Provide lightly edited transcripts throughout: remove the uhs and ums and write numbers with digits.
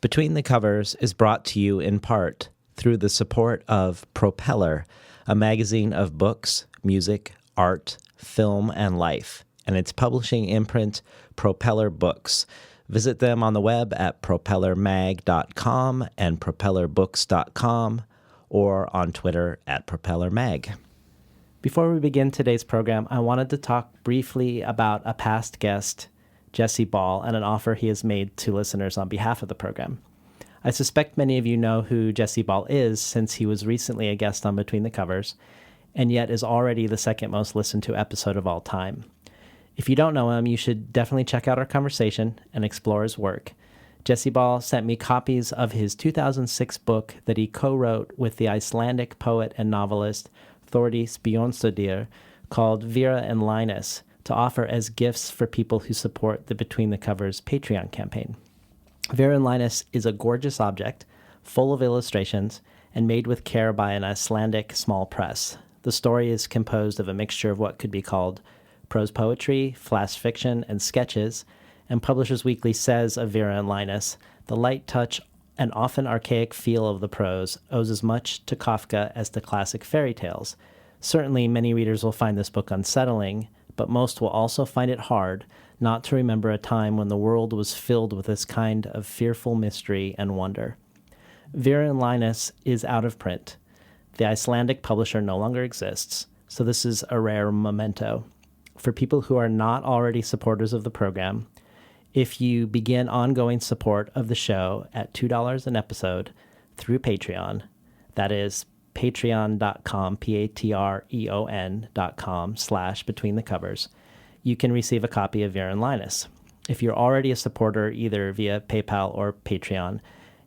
Between the Covers is brought to you in part through the support of Propeller, a magazine of books, music, art, film, and life, and its publishing imprint, Propeller Books. Visit them on the web at propellermag.com and propellerbooks.com or on Twitter at propellermag. Before we begin today's program, I wanted to talk briefly about a past guest, Jesse Ball, and an offer he has made to listeners on behalf of the program. I suspect many of you know who Jesse Ball is, since he was recently a guest on Between the Covers, and yet is already the second most listened to episode of all time. If you don't know him, you should definitely check out our conversation and explore his work. Jesse Ball sent me copies of his 2006 book that he co-wrote with the Icelandic poet and novelist Þórdís Björnsdóttir, called Vera and Linus, to offer as gifts for people who support the Between the Covers Patreon campaign. Vera and Linus is a gorgeous object, full of illustrations, and made with care by an Icelandic small press. The story is composed of a mixture of what could be called prose poetry, flash fiction, and sketches, and Publishers Weekly says of Vera and Linus, the light touch and often archaic feel of the prose owes as much to Kafka as to classic fairy tales. Certainly, many readers will find this book unsettling, but most will also find it hard not to remember a time when the world was filled with this kind of fearful mystery and wonder. Vera and Linus is out of print. The Icelandic publisher no longer exists, so this is a rare memento. For people who are not already supporters of the program, if you begin ongoing support of the show at $2 an episode through Patreon, that is patreon.com, patreon.com/betweenthecovers, you can receive a copy of Vera and Linus. If you're already a supporter either via PayPal or Patreon,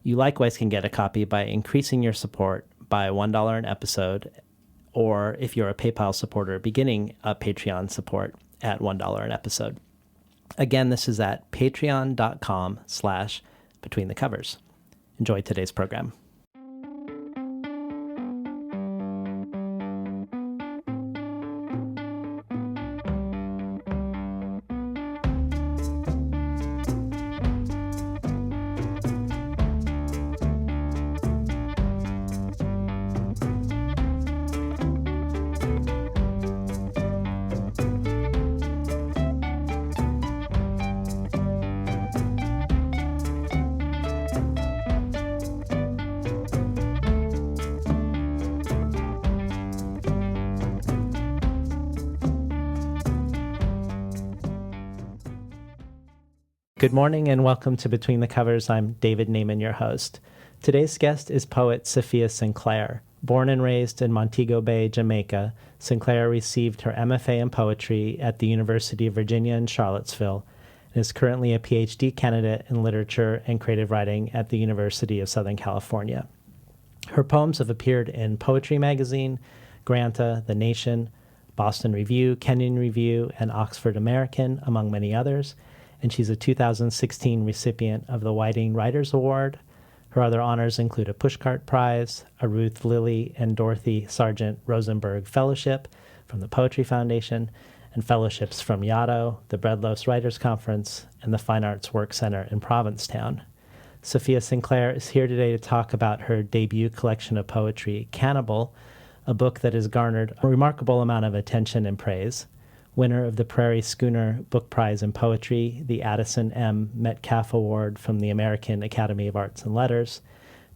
you likewise can get a copy by increasing your support by $1 an episode, or if you're a PayPal supporter, beginning a Patreon support at $1 an episode. Again, this is at patreon.com/betweenthecovers. Enjoy today's program. Good morning and welcome to Between the Covers. I'm David Naiman, your host. Today's guest is poet Safiya Sinclair. Born and raised in Montego Bay, Jamaica, Sinclair received her MFA in poetry at the University of Virginia in Charlottesville and is currently a PhD candidate in literature and creative writing at the University of Southern California. Her poems have appeared in Poetry Magazine, Granta, The Nation, Boston Review, Kenyon Review, and Oxford American, among many others, and she's a 2016 recipient of the Whiting Writers Award. Her other honors include a Pushcart Prize, a Ruth Lilly and Dorothy Sargent Rosenberg Fellowship from the Poetry Foundation, and fellowships from Yaddo, the Breadloaf's Writers Conference, and the Fine Arts Work Center in Provincetown. Safiya Sinclair is here today to talk about her debut collection of poetry, Cannibal, a book that has garnered a remarkable amount of attention and praise. Winner of the Prairie Schooner Book Prize in Poetry, the Addison M. Metcalf Award from the American Academy of Arts and Letters,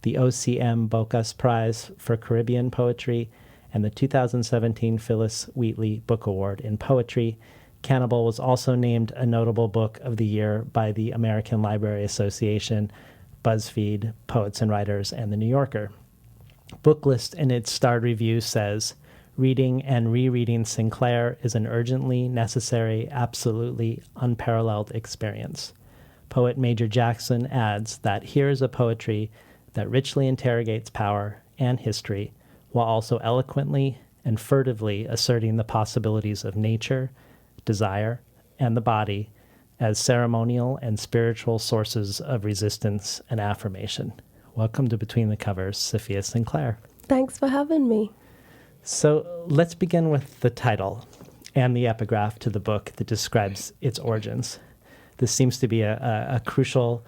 the OCM Bocas Prize for Caribbean Poetry, and the 2017 Phyllis Wheatley Book Award in Poetry. Cannibal was also named a notable book of the year by the American Library Association, BuzzFeed, Poets and Writers, and The New Yorker. Booklist in its starred review says, "Reading and rereading Sinclair is an urgently necessary, absolutely unparalleled experience." Poet Major Jackson adds that here is a poetry that richly interrogates power and history, while also eloquently and furtively asserting the possibilities of nature, desire, and the body as ceremonial and spiritual sources of resistance and affirmation. Welcome to Between the Covers, Safiya Sinclair. Thanks for having me. So let's begin with the title and the epigraph to the book that describes its origins. This seems to be a crucial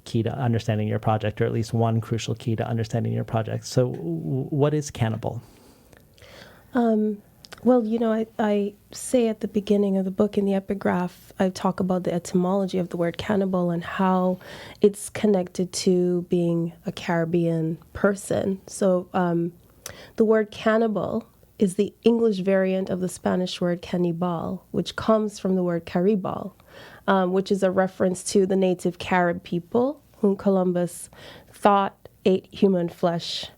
key to understanding your project, or at least one crucial key to understanding your project. So what is Cannibal? Well, I say at the beginning of the book in the epigraph, I talk about the etymology of the word cannibal and how it's connected to being a Caribbean person. So the word cannibal is the English variant of the Spanish word cannibal, which comes from the word Caribal, which is a reference to the native Carib people whom Columbus thought ate human flesh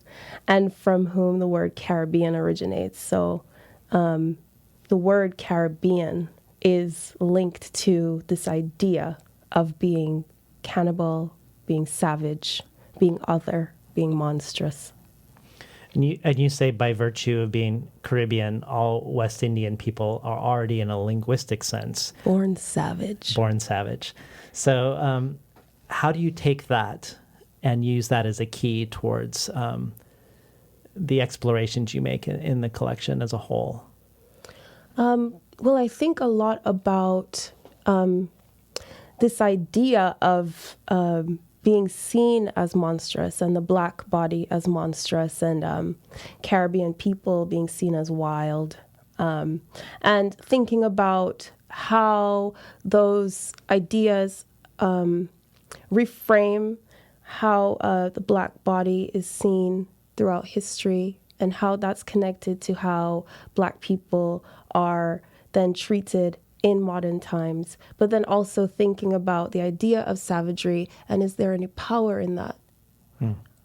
and from whom the word Caribbean originates. So the word Caribbean is linked to this idea of being cannibal, being savage, being other, being monstrous. And you say by virtue of being Caribbean, all West Indian people are already in a linguistic sense Born savage. Born savage. So how do you take that and use that as a key towards the explorations you make in the collection as a whole? Well, I think a lot about this idea of being seen as monstrous and the Black body as monstrous and Caribbean people being seen as wild, and thinking about how those ideas reframe how the Black body is seen throughout history and how that's connected to how Black people are then treated in modern times, but then also thinking about the idea of savagery and is there any power in that,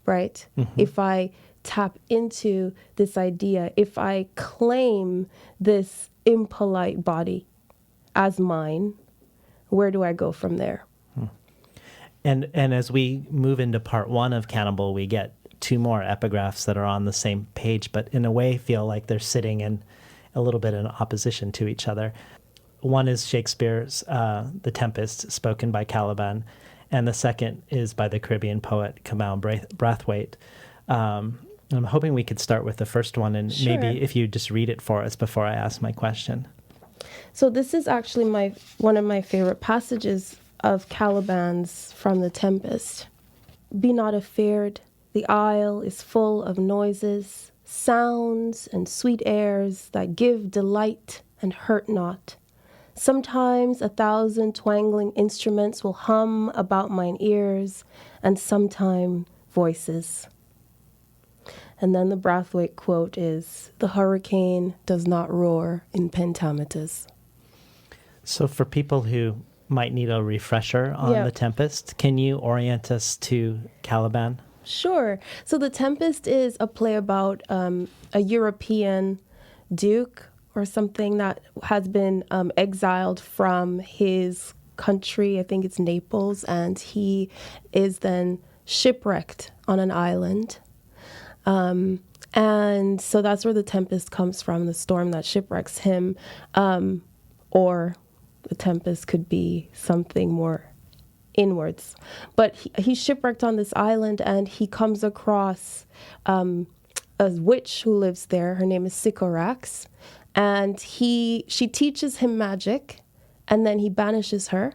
right? Mm-hmm. If I tap into this idea, if I claim this impolite body as mine, where do I go from there? And as we move into part one of Cannibal, we get two more epigraphs that are on the same page, but in a way feel like they're sitting in a little bit in opposition to each other. One is Shakespeare's The Tempest, spoken by Caliban, and the second is by the Caribbean poet Cannibal Brathwaite. I'm hoping we could start with the first one, and Sure. maybe if you just read it for us before I ask my question. So this is actually one of my favorite passages of Caliban's from The Tempest. Be not afeard, the isle is full of noises, sounds and sweet airs that give delight and hurt not. Sometimes 1,000 twangling instruments will hum about mine ears, and sometime voices. And then the Brathwaite quote is, the hurricane does not roar in pentametres. So for people who might need a refresher on The Tempest, can you orient us to Caliban? Sure. So The Tempest is a play about a European duke or something that has been exiled from his country. I think it's Naples, and he is then shipwrecked on an island. And so that's where The Tempest comes from, the storm that shipwrecks him. Or the tempest could be something more inwards. But he's shipwrecked on this island, and he comes across a witch who lives there. Her name is Sycorax. And she teaches him magic, and then he banishes her,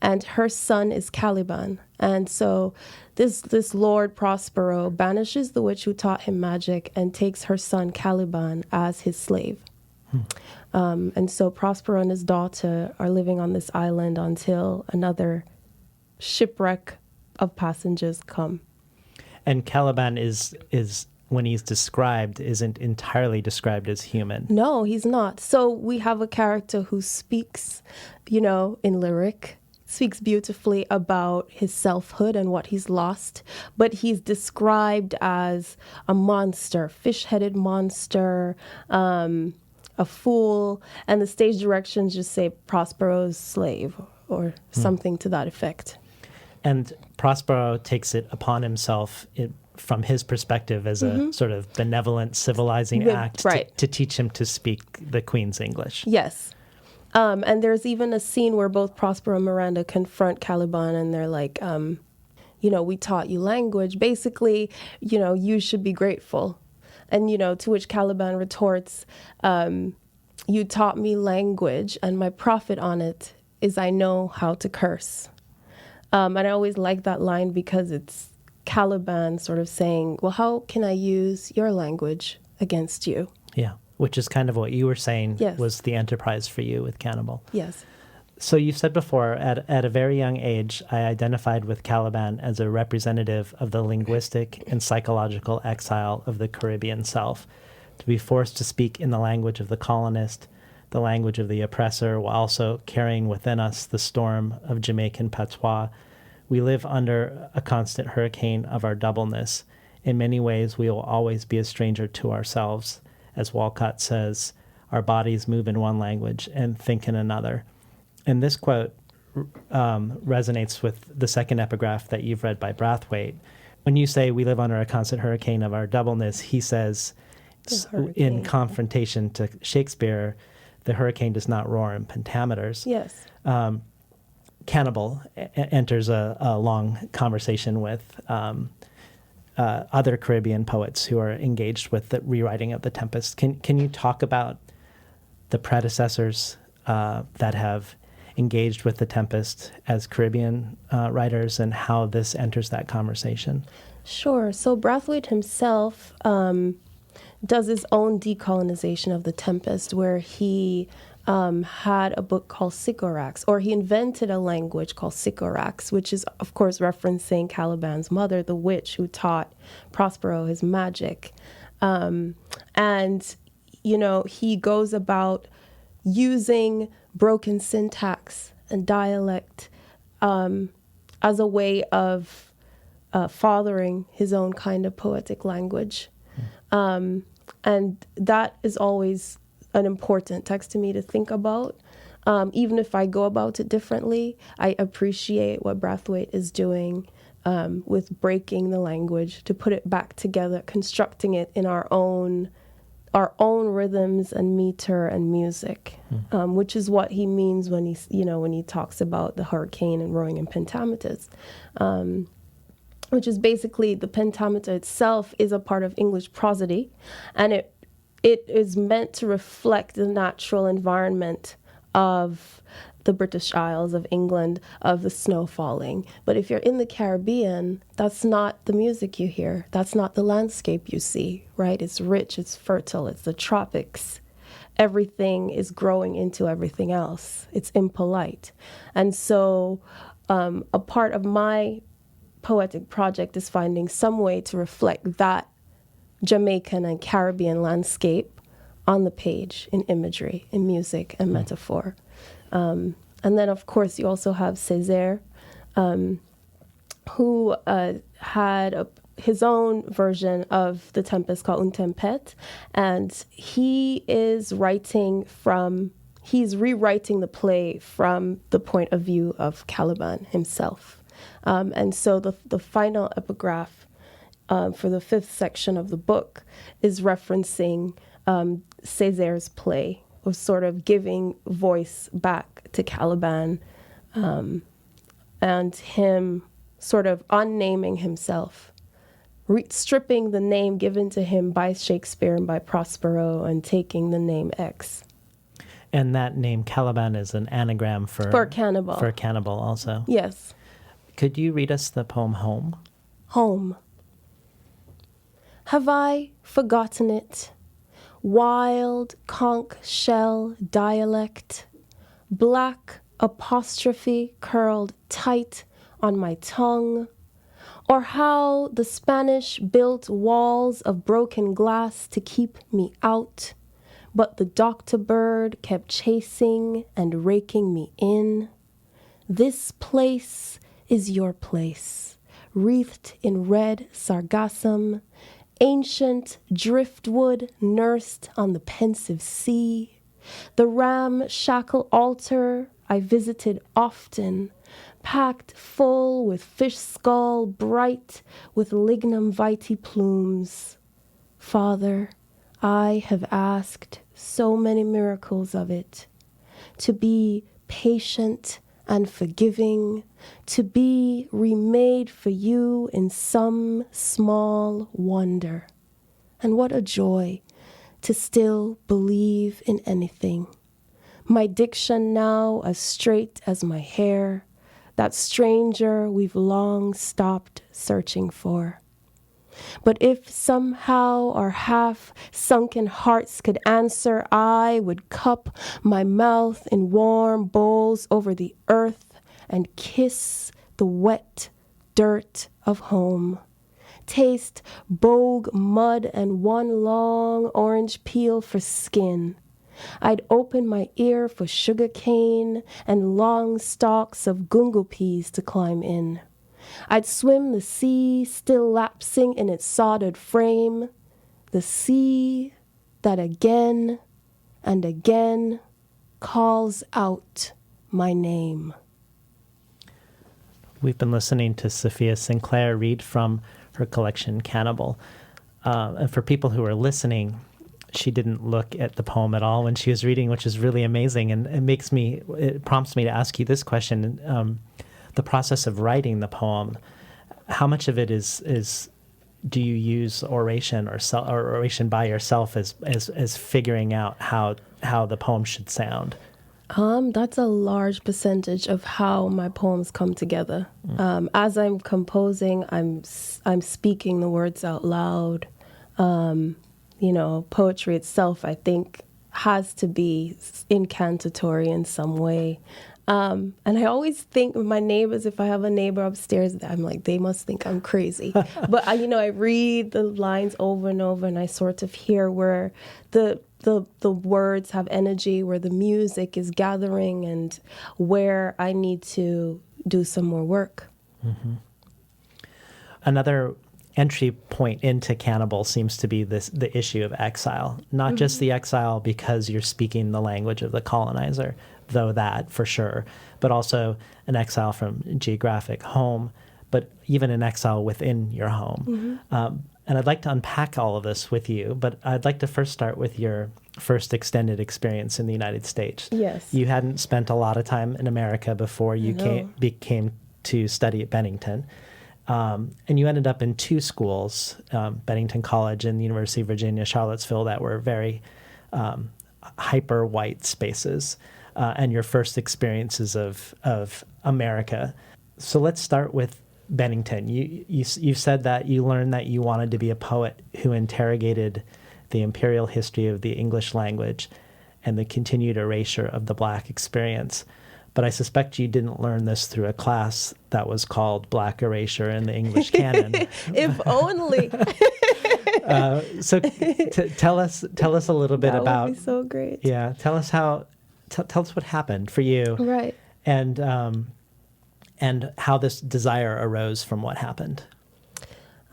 and her son is Caliban. And so this Lord Prospero banishes the witch who taught him magic and takes her son Caliban as his slave. And so Prospero and his daughter are living on this island until another shipwreck of passengers come. And Caliban is when he's described, isn't entirely described as human. No, he's not. So we have a character who speaks, in lyric, speaks beautifully about his selfhood and what he's lost, but he's described as a monster, fish-headed monster, a fool, and the stage directions just say Prospero's slave or something to that effect. And Prospero takes it upon himself from his perspective as a sort of benevolent, civilizing act to teach him to speak the Queen's English. Yes. And there's even a scene where both Prospero and Miranda confront Caliban, and they're like, we taught you language. Basically, you should be grateful. And, to which Caliban retorts, you taught me language, and my profit on it is I know how to curse. And I always like that line because it's Caliban sort of saying, well, how can I use your language against you? Yeah, which is kind of what you were saying Yes. was the enterprise for you with Cannibal. Yes. So you said before, at a very young age, I identified with Caliban as a representative of the linguistic and psychological exile of the Caribbean self, to be forced to speak in the language of the colonist, the language of the oppressor, while also carrying within us the storm of Jamaican patois. We live under a constant hurricane of our doubleness. In many ways, we will always be a stranger to ourselves. As Walcott says, our bodies move in one language and think in another. And this quote resonates with the second epigraph that you've read by Brathwaite. When you say we live under a constant hurricane of our doubleness, he says, in confrontation to Shakespeare, the hurricane does not roar in pentameters. Yes. Cannibal enters a long conversation with other Caribbean poets who are engaged with the rewriting of The Tempest. Can you talk about the predecessors that have engaged with The Tempest as Caribbean writers and how this enters that conversation? Sure. So Brathwaite himself does his own decolonization of The Tempest, where he had a book called Sycorax, or he invented a language called Sycorax, which is, of course, referencing Caliban's mother, the witch who taught Prospero his magic. And, you know, he goes about using broken syntax and dialect as a way of fathering his own kind of poetic language. And that is always an important text to me to think about. Even if I go about it differently, I appreciate what Brathwaite is doing with breaking the language to put it back together, constructing it in our own rhythms and meter and music, which is what he means when he talks about the hurricane and roaring in pentameters, which is basically the pentameter itself is a part of English prosody, and it is meant to reflect the natural environment of the British Isles of England, of the snow falling. But if you're in the Caribbean, that's not the music you hear. That's not the landscape you see, right? It's rich, it's fertile, it's the tropics. Everything is growing into everything else. It's impolite. And so a part of my poetic project is finding some way to reflect that Jamaican and Caribbean landscape on the page, in imagery, in music and metaphor. And then, of course, you also have Césaire, who had his own version of The Tempest called Une Tempête, and he's rewriting the play from the point of view of Caliban himself. And so the final epigraph for the fifth section of the book is referencing Césaire's play, of sort of giving voice back to Caliban and him sort of unnaming himself, stripping the name given to him by Shakespeare and by Prospero and taking the name X. And that name Caliban is an anagram for Cannibal. For Cannibal also. Yes. Could you read us the poem Home? Home. Have I forgotten it? Wild conch shell dialect, black apostrophe curled tight on my tongue, or how the Spanish built walls of broken glass to keep me out, but the doctor bird kept chasing and raking me in. This place is your place, wreathed in red sargassum, ancient driftwood nursed on the pensive sea. The ramshackle altar I visited often, packed full with fish skull bright with lignum vitae plumes. Father, I have asked so many miracles of it, to be patient and forgiving, to be remade for you in some small wonder. And what a joy to still believe in anything. My diction now as straight as my hair, that stranger we've long stopped searching for. But if somehow our half-sunken hearts could answer, I would cup my mouth in warm bowls over the earth and kiss the wet dirt of home. Taste bogue mud and one long orange peel for skin. I'd open my ear for sugar cane and long stalks of gungo peas to climb in. I'd swim the sea, still lapsing in its soldered frame, the sea that again and again calls out my name. We've been listening to Safiya Sinclair read from her collection Cannibal. And for people who are listening, she didn't look at the poem at all when she was reading, which is really amazing. And it prompts me to ask you this question. The process of writing the poem, how much of it is do you use oration or oration by yourself as figuring out how the poem should sound? That's a large percentage of how my poems come together. As I'm composing, I'm speaking the words out loud. Poetry itself, I think, has to be incantatory in some way. And I always think of my neighbors, if I have a neighbor upstairs, I'm like, they must think I'm crazy. But, I read the lines over and over, and I sort of hear where the words have energy, where the music is gathering, and where I need to do some more work. Mm-hmm. Another entry point into Cannibal seems to be the issue of exile. Not just the exile because you're speaking the language of the colonizer, though that for sure, but also an exile from geographic home, but even an exile within your home. And I'd like to unpack all of this with you, but I'd like to first start with your first extended experience in the United States. Yes. You hadn't spent a lot of time in America before you came to study at Bennington. And you ended up in two schools, Bennington College and the University of Virginia, Charlottesville, that were very hyper-white spaces, and your first experiences of America. So let's start with Bennington. You said that you learned that you wanted to be a poet who interrogated the imperial history of the English language and the continued erasure of the Black experience. But I suspect you didn't learn this through a class that was called Black Erasure in the English Canon. If only. So tell us a little bit about. That would be so great. Yeah, tell us what happened for you, right? And how this desire arose from what happened.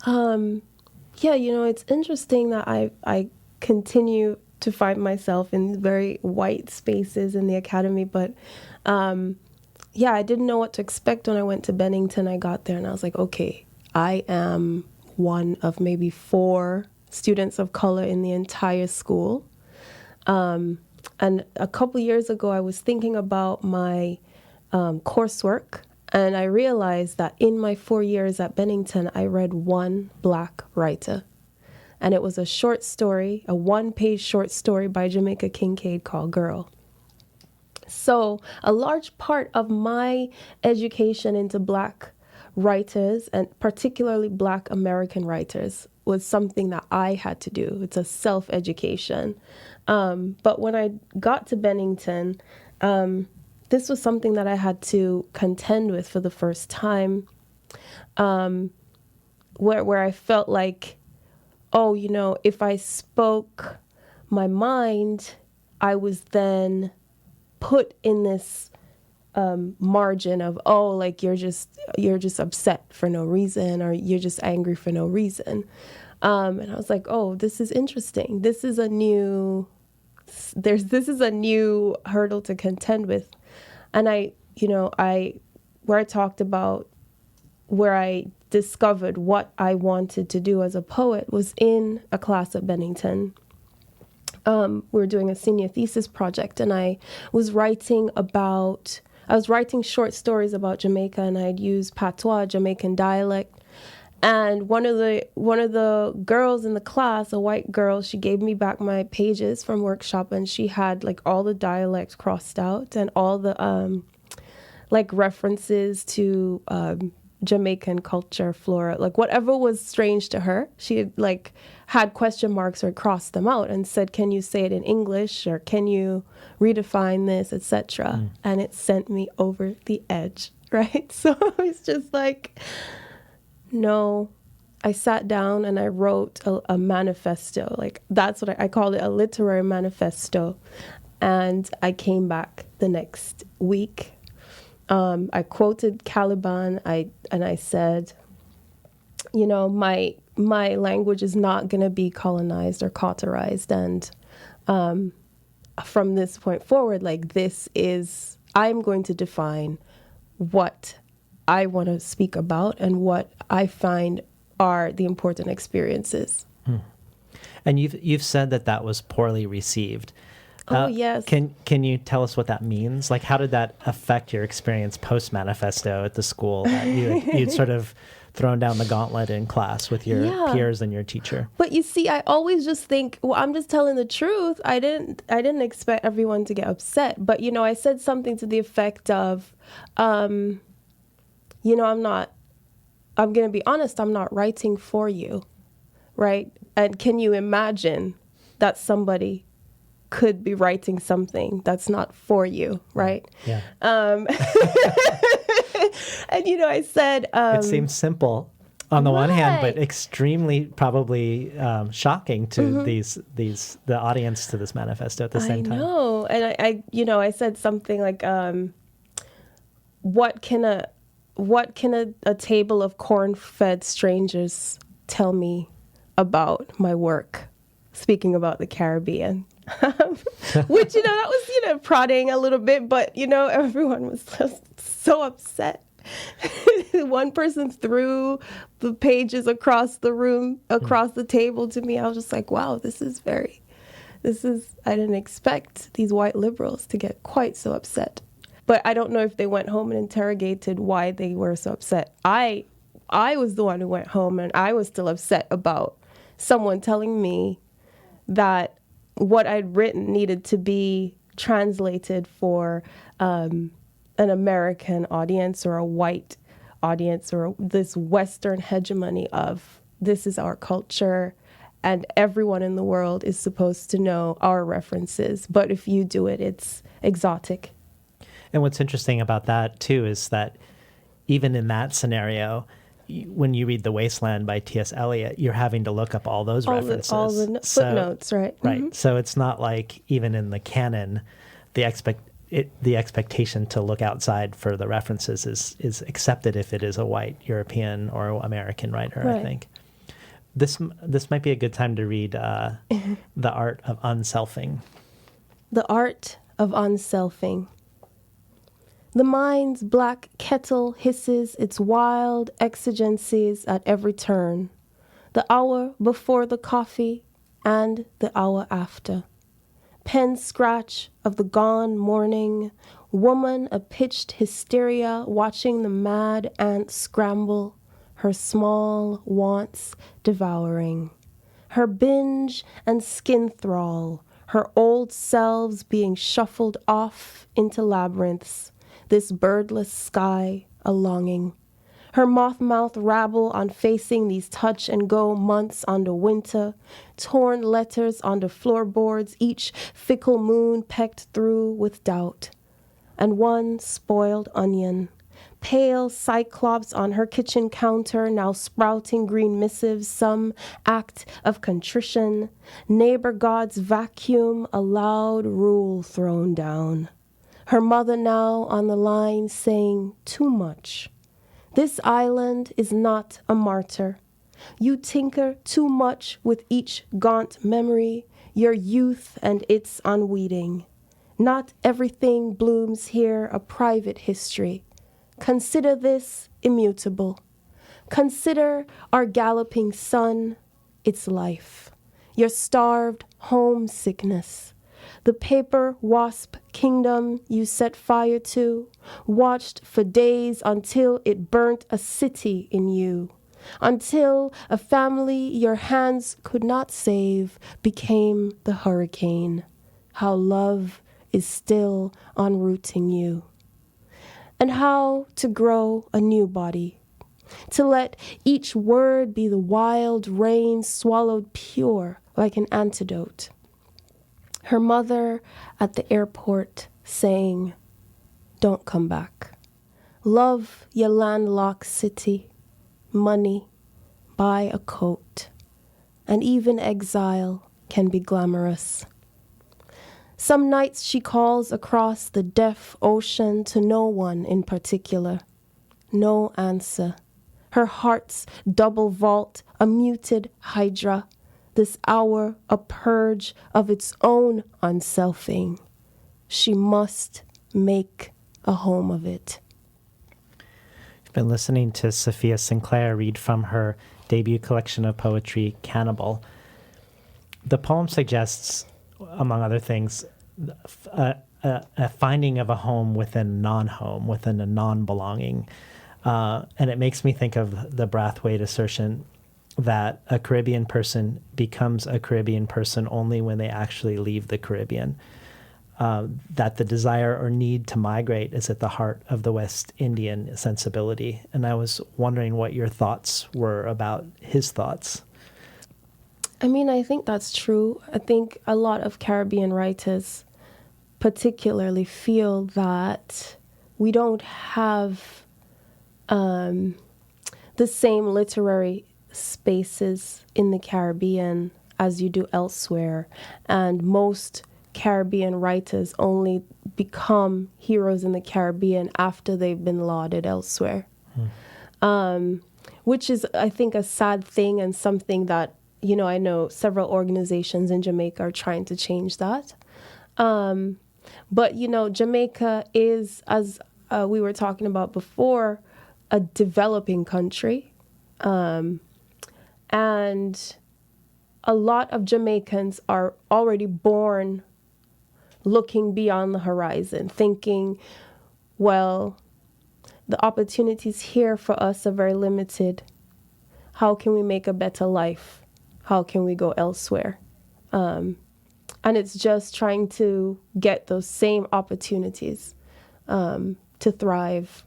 It's interesting that I continue to find myself in very white spaces in the academy, but I didn't know what to expect when I went to Bennington. I got there and I was like, okay, I am one of maybe 4 students of color in the entire school. And a couple years ago, I was thinking about my coursework, and I realized that in my 4 years at Bennington, I read one Black writer. And it was a short story, a 1-page short story by Jamaica Kincaid called Girl. So a large part of my education into Black writers, and particularly Black American writers, was something that I had to do. It's a self-education. But when I got to Bennington, this was something that I had to contend with for the first time, where I felt like, if I spoke my mind, I was then put in this margin of, you're just upset for no reason, or you're just angry for no reason. And I was like, this is interesting. This is a new hurdle to contend with. And where I talked about where I discovered what I wanted to do as a poet was in a class at Bennington. We were doing a senior thesis project, and I was writing short stories about Jamaica, and I'd use patois, Jamaican dialect. And one of the girls in the class, a white girl, she gave me back my pages from workshop, and she had all the dialects crossed out and all the like references to Jamaican culture, flora, like whatever was strange to her, she had like had question marks or crossed them out and said, can you say it in English, or can you redefine this, etc. And it sent me over the edge, right? So it's just like, no. I sat down and I wrote a manifesto. Like, that's what I called it, a literary manifesto. And I came back the next week. I quoted Caliban. And I said, you know, my language is not going to be colonized or cauterized. And from this point forward, like, I'm going to define what I want to speak about and what I find are the important experiences. And you've said that was poorly received. Yes. Can you tell us what that means? Like, how did that affect your experience post manifesto at the school? That you'd sort of thrown down the gauntlet in class with your peers and your teacher. But you see, I always just think, well, I'm just telling the truth. I didn't expect everyone to get upset. But, you know, I said something to the effect of, you know, I'm going to be honest, I'm not writing for you, right? And can you imagine that somebody could be writing something that's not for you, right? Yeah. And, you know, I said... it seems simple on the one hand, but extremely probably shocking to the audience to this manifesto at the same time. I know. And I said something like, what can a table of corn-fed strangers tell me about my work? Speaking about the Caribbean. Which, you know, that was, you know, prodding a little bit, but, you know, everyone was just so upset. One person threw the pages across the room, across the table to me. I was just like, wow, I didn't expect these white liberals to get quite so upset. But I don't know if they went home and interrogated why they were so upset. I was the one who went home, and I was still upset about someone telling me that what I'd written needed to be translated for an American audience or a white audience, or this Western hegemony of this is our culture and everyone in the world is supposed to know our references. But if you do it, it's exotic. And what's interesting about that, too, is that even in that scenario, when you read The Wasteland by T.S. Eliot, you're having to look up all those references. All the footnotes, right? Right. Mm-hmm. So it's not like even in the canon, the expectation to look outside for the references is accepted if it is a white European or American writer, right. I think. This might be a good time to read The Art of Unselfing. The Art of Unselfing. The mind's black kettle hisses its wild exigencies at every turn, the hour before the coffee and the hour after. Pen scratch of the gone morning, woman a pitched hysteria watching the mad ant scramble, her small wants devouring. Her binge and skin thrall, her old selves being shuffled off into labyrinths, this birdless sky a longing. Her moth-mouth rabble on facing these touch-and-go months on the winter, torn letters on the floorboards, each fickle moon pecked through with doubt. And one spoiled onion, pale cyclops on her kitchen counter, now sprouting green missives, some act of contrition, neighbor God's vacuum, a loud rule thrown down. Her mother now on the line saying too much. This island is not a martyr. You tinker too much with each gaunt memory, your youth and its unweeding. Not everything blooms here a private history. Consider this immutable. Consider our galloping sun, its life. Your starved homesickness. The paper wasp kingdom you set fire to, watched for days until it burnt a city in you, until a family your hands could not save became the hurricane. How love is still enrooting you. and how to grow a new body, to let each word be the wild rain swallowed pure like an antidote. Her mother at the airport saying, "Don't come back. Love your landlocked city, money, buy a coat, and even exile can be glamorous." Some nights she calls across the deaf ocean to no one in particular. No answer. Her heart's double vault, a muted hydra. This hour a purge of its own unselfing. She must make a home of it. You've been listening to Safiya Sinclair read from her debut collection of poetry, Cannibal. The poem suggests, among other things, a finding of a home within a non-home, within a non-belonging. And it makes me think of the Brathwaite assertion that a Caribbean person becomes a Caribbean person only when they actually leave the Caribbean. That the desire or need to migrate is at the heart of the West Indian sensibility. And I was wondering what your thoughts were about his thoughts. I mean, I think that's true. I think a lot of Caribbean writers particularly feel that we don't have the same literary spaces in the Caribbean as you do elsewhere. And most Caribbean writers only become heroes in the Caribbean after they've been lauded elsewhere. Which is, I think, a sad thing and something that, you know, I know several organizations in Jamaica are trying to change that. But, you know, Jamaica is, as we were talking about before, a developing country. And a lot of Jamaicans are already born looking beyond the horizon, thinking, well, the opportunities here for us are very limited. How can we make a better life? How can we go elsewhere? And it's just trying to get those same opportunities to thrive.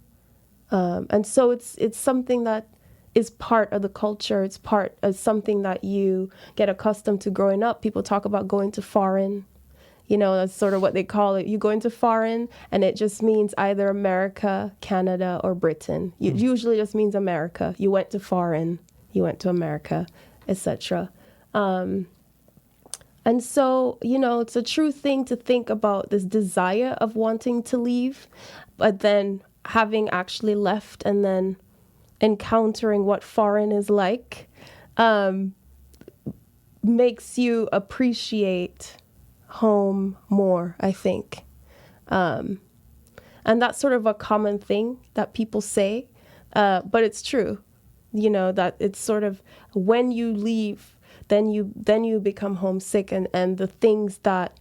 And so it's something that is part of the culture. It's part of something that you get accustomed to growing up. People talk about going to foreign. You know, that's sort of what they call it. You go into foreign, and it just means either America, Canada, or Britain. It usually just means America. You went to foreign, you went to America, etc. And so, you know, it's a true thing to think about this desire of wanting to leave, but then having actually left and then encountering what foreign is like makes you appreciate home more, I think. And that's sort of a common thing that people say, but it's true, you know, that it's sort of when you leave, then you become homesick, and the things that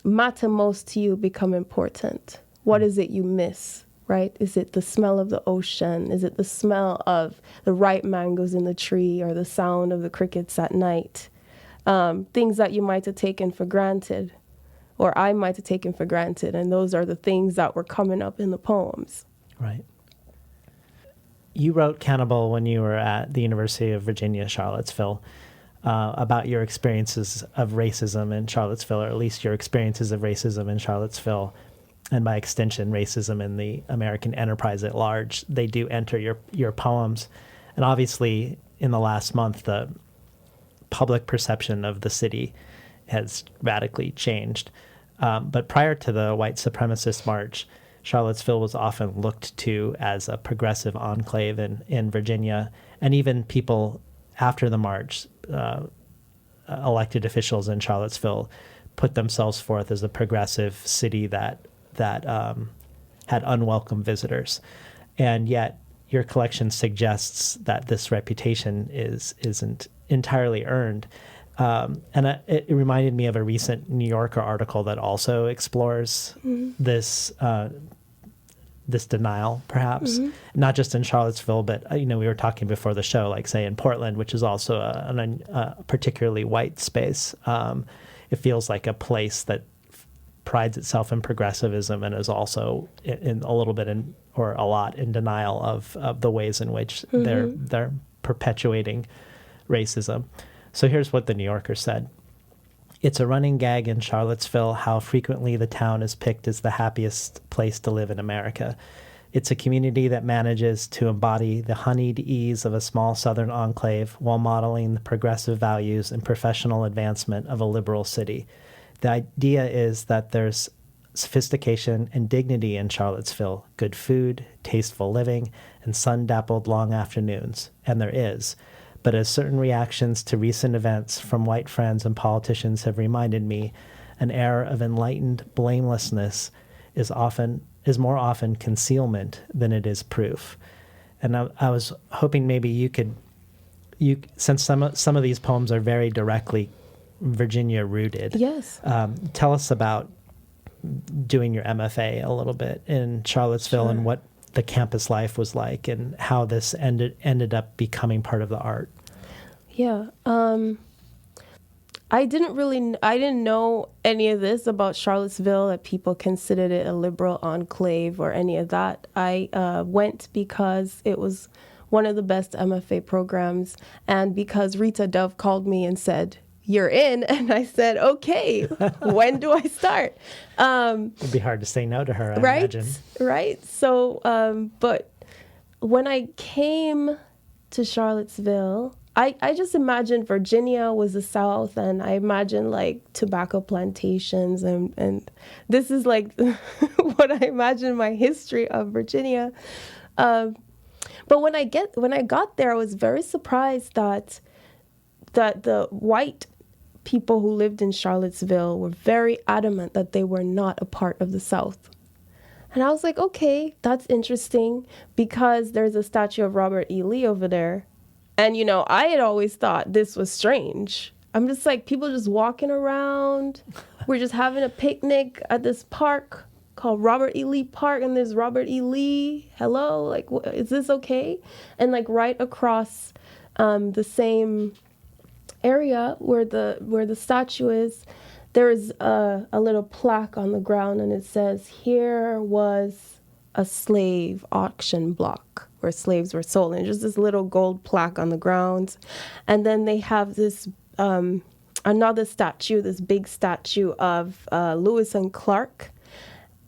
matter most to you become important. What is it you miss, right? Is it the smell of the ocean? Is it the smell of the ripe mangoes in the tree, or the sound of the crickets at night? Things that you might have taken for granted, or I might have taken for granted, and those are the things that were coming up in the poems. Right. You wrote Cannibal when you were at the University of Virginia, Charlottesville, about your experiences of racism in Charlottesville, or at least your experiences of racism in Charlottesville, and by extension, racism in the American enterprise at large. They do enter your poems. And obviously, in the last month, the public perception of the city has radically changed. But prior to the white supremacist march, Charlottesville was often looked to as a progressive enclave in Virginia. And even people after the march, elected officials in Charlottesville, put themselves forth as a progressive city that had unwelcome visitors. And yet your collection suggests that this reputation isn't entirely earned. And it reminded me of a recent New Yorker article that also explores this denial, perhaps, not just in Charlottesville, but, we were talking before the show, like, say, in Portland, which is also a particularly white space. It feels like a place that prides itself in progressivism and is also in a little bit in, or a lot in denial of the ways in which they're perpetuating racism. So here's what the New Yorker said. It's a running gag in Charlottesville how frequently the town is picked as the happiest place to live in America. It's a community that manages to embody the honeyed ease of a small southern enclave while modeling the progressive values and professional advancement of a liberal city. The idea is that there's sophistication and dignity in Charlottesville, good food, tasteful living, and sun-dappled long afternoons. And there is. But as certain reactions to recent events from white friends and politicians have reminded me, an air of enlightened blamelessness is more often concealment than it is proof. And I was hoping maybe you since some of these poems are very directly Virginia rooted. Yes. Tell us about doing your MFA a little bit in Charlottesville and what the campus life was like and how this ended up becoming part of the art. Yeah. I didn't know any of this about Charlottesville, that people considered it a liberal enclave or any of that. I went because it was one of the best MFA programs and because Rita Dove called me and said, "You're in." And I said, "Okay, when do I start?" It'd be hard to say no to her, I imagine. Right. So, but when I came to Charlottesville, I just imagined Virginia was the South, and I imagined like tobacco plantations, and this is like what I imagine my history of Virginia. But when I got there, I was very surprised that the white people who lived in Charlottesville were very adamant that they were not a part of the South. And I was like, okay, that's interesting, because there's a statue of Robert E. Lee over there. And, I had always thought this was strange. I'm just like, people just walking around. We're just having a picnic at this park called Robert E. Lee Park, and there's Robert E. Lee. Hello? Like, is this okay? And, like, right across the same area where the statue is, there is a little plaque on the ground, and it says, "Here was a slave auction block where slaves were sold." And just this little gold plaque on the ground. And then they have this another statue, this big statue of Lewis and Clark.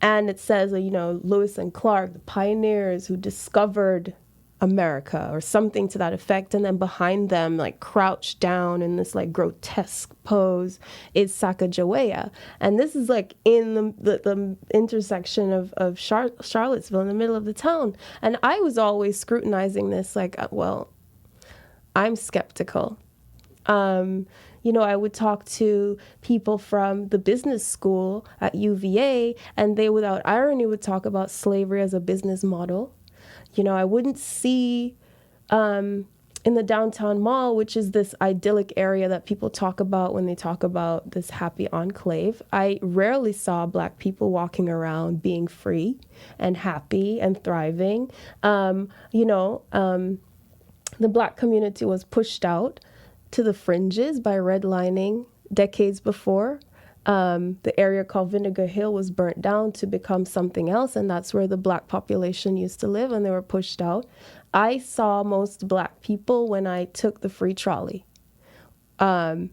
And it says, Lewis and Clark, the pioneers who discovered America, or something to that effect. And then behind them, like crouched down in this like grotesque pose, is Sacagawea. And this is like in the intersection of Charlottesville, in the middle of the town. And I was always scrutinizing this like, well, I'm skeptical. I would talk to people from the business school at UVA, and they, without irony, would talk about slavery as a business model. I wouldn't see in the downtown mall, which is this idyllic area that people talk about when they talk about this happy enclave. I rarely saw Black people walking around being free and happy and thriving. The Black community was pushed out to the fringes by redlining decades before. The area called Vinegar Hill was burnt down to become something else, and that's where the Black population used to live, and they were pushed out. I saw most Black people when I took the free trolley. And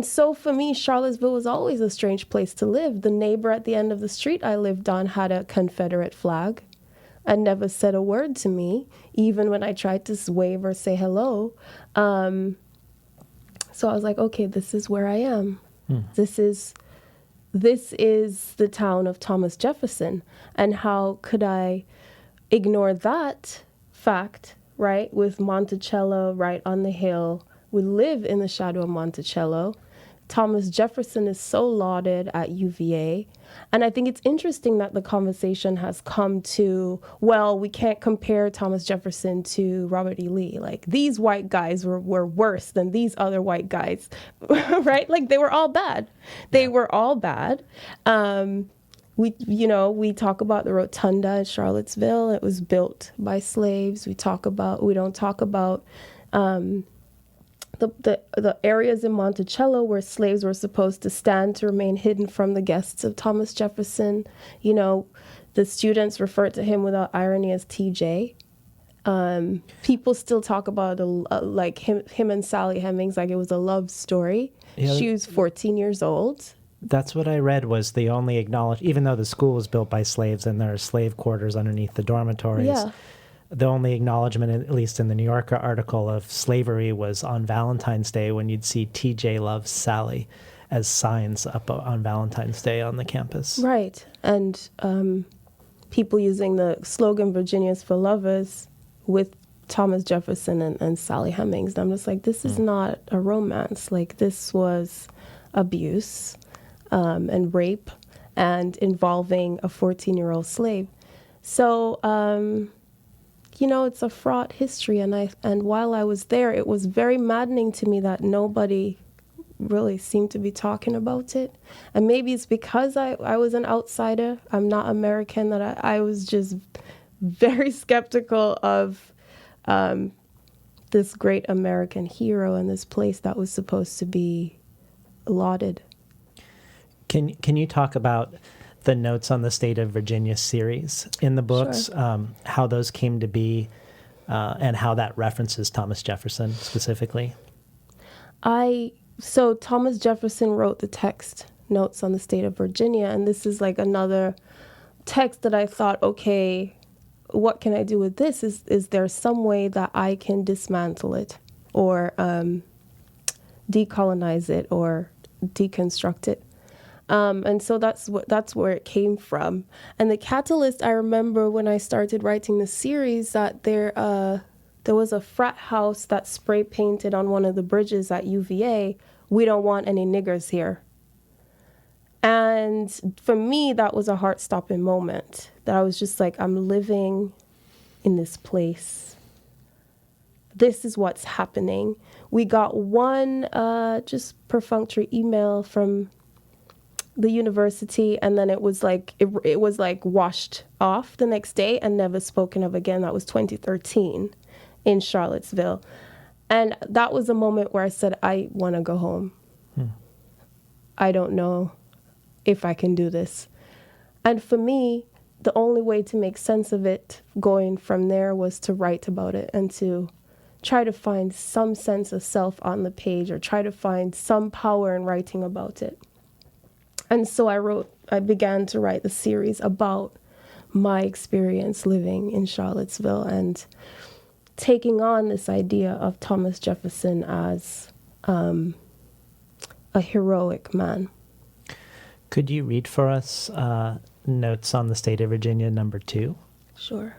so for me, Charlottesville was always a strange place to live. The neighbor at the end of the street I lived on had a Confederate flag and never said a word to me, even when I tried to wave or say hello. So I was like, okay, this is where I am. This is the town of Thomas Jefferson. And how could I ignore that fact, right? With Monticello right on the hill. We live in the shadow of Monticello. Thomas Jefferson is so lauded at UVA. And I think it's interesting that the conversation has come to, well, we can't compare Thomas Jefferson to Robert E. Lee. Like, these white guys were worse than these other white guys, right? Like, they were all bad. They were all bad. We talk about the rotunda in Charlottesville. It was built by slaves. We don't talk about the areas in Monticello where slaves were supposed to stand to remain hidden from the guests of Thomas Jefferson. You know, the students referred to him without irony as TJ. People still talk about like him and Sally Hemings like it was a love story. Yeah, she was 14 years old. That's what I read was the only acknowledged, even though the school was built by slaves and there are slave quarters underneath the dormitories. Yeah. The only acknowledgement, at least in the New Yorker article, of slavery was on Valentine's Day when you'd see TJ loves Sally as signs up on Valentine's Day on the campus. Right. And people using the slogan Virginia's for lovers with Thomas Jefferson and Sally Hemings. And I'm just like, this is not a romance. Like, this was abuse and rape and involving a 14-year-old slave. So, you know, it's a fraught history. And while I was there, it was very maddening to me that nobody really seemed to be talking about it. And maybe it's because I was an outsider. I'm not American, that I was just very skeptical of this great American hero and this place that was supposed to be lauded. Can you talk about the Notes on the State of Virginia series in the books, Sure. how those came to be, and how that references Thomas Jefferson specifically? So Thomas Jefferson wrote the text, Notes on the State of Virginia, and this is like another text that I thought, okay, what can I do with this? Is there some way that I can dismantle it or decolonize it or deconstruct it? And so that's where it came from. And the catalyst, I remember when I started writing the series, that there was a frat house that spray painted on one of the bridges at UVA, "We don't want any niggers here." And for me, that was a heart-stopping moment, that I was just like, I'm living in this place. This is what's happening. We got one just perfunctory email from the university, and then it was like washed off the next day and never spoken of again. That was 2013 in Charlottesville. And that was a moment where I said, I want to go home. I don't know if I can do this. And for me, the only way to make sense of it going from there was to write about it and to try to find some sense of self on the page, or try to find some power in writing about it. And so I began to write the series about my experience living in Charlottesville and taking on this idea of Thomas Jefferson as a heroic man. Could you read for us Notes on the State of Virginia #2? Sure.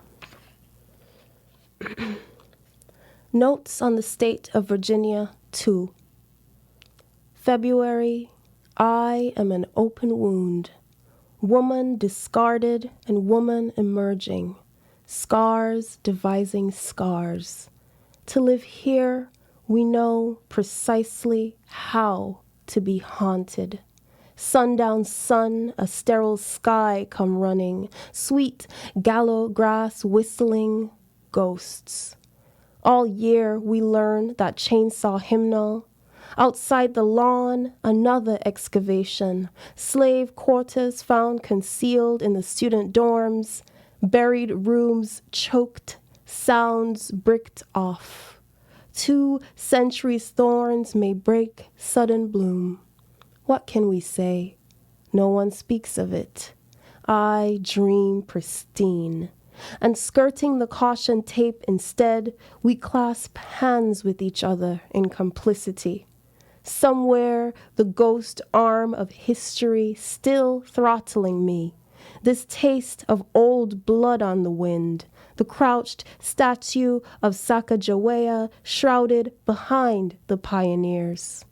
Notes on the State of Virginia 2. February. I am an open wound, woman discarded and woman emerging, scars devising scars. To live here, we know precisely how to be haunted. Sundown sun, a sterile sky come running, sweet gallow grass whistling, ghosts. All year we learn that chainsaw hymnal. Outside the lawn, another excavation. Slave quarters found concealed in the student dorms. Buried rooms choked, sounds bricked off. 2 centuries' thorns may break sudden bloom. What can we say? No one speaks of it. I dream pristine. And skirting the caution tape instead, we clasp hands with each other in complicity. Somewhere, the ghost arm of history still throttling me. This taste of old blood on the wind. The crouched statue of Sacagawea shrouded behind the pioneers.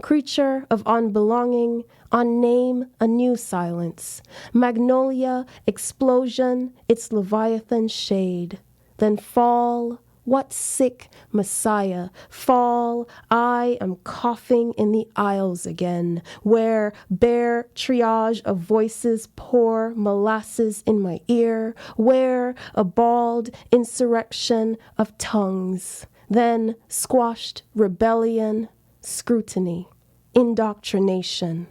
Creature of unbelonging, unname a new silence. Magnolia, explosion, its leviathan shade. Then fall. What sick Messiah, fall, I am coughing in the aisles again, where bare triage of voices pour molasses in my ear, where a bald insurrection of tongues. then squashed rebellion, scrutiny, indoctrination.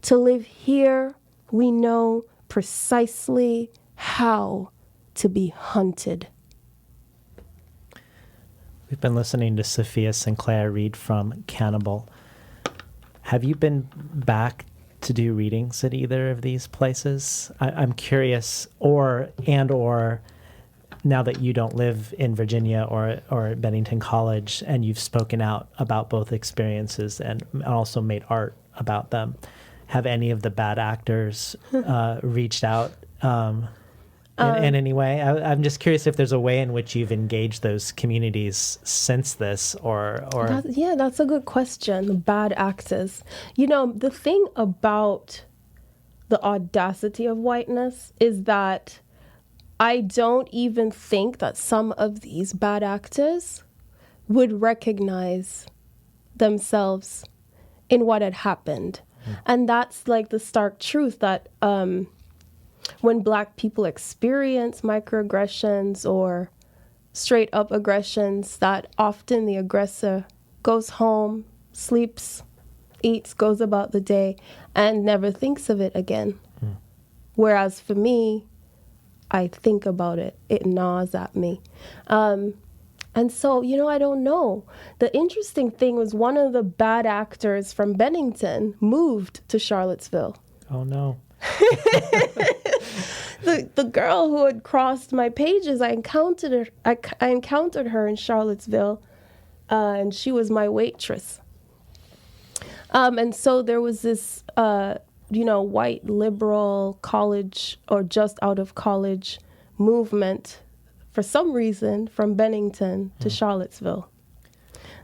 To live here, we know precisely how to be hunted. We've been listening to Safiya Sinclair read from Cannibal. Have you been back to do readings at either of these places? I'm curious, or now that you don't live in Virginia or at Bennington College and you've spoken out about both experiences and also made art about them, have any of the bad actors reached out in any way? I'm just curious if there's a way in which you've engaged those communities since this, or that's a good question. The bad actors. The thing about the audacity of whiteness is that I don't even think that some of these bad actors would recognize themselves in what had happened. And that's like the stark truth that when Black people experience microaggressions or straight up aggressions, that often the aggressor goes home, sleeps, eats, goes about the day, and never thinks of it again. Whereas for me, I think about it. It gnaws at me. And so, I don't know. The interesting thing was one of the bad actors from Bennington moved to Charlottesville. Oh, no. The girl who had crossed my pages, I encountered her in Charlottesville, and she was my waitress. And so there was this, white liberal college or just out of college movement, for some reason, from Bennington to Charlottesville,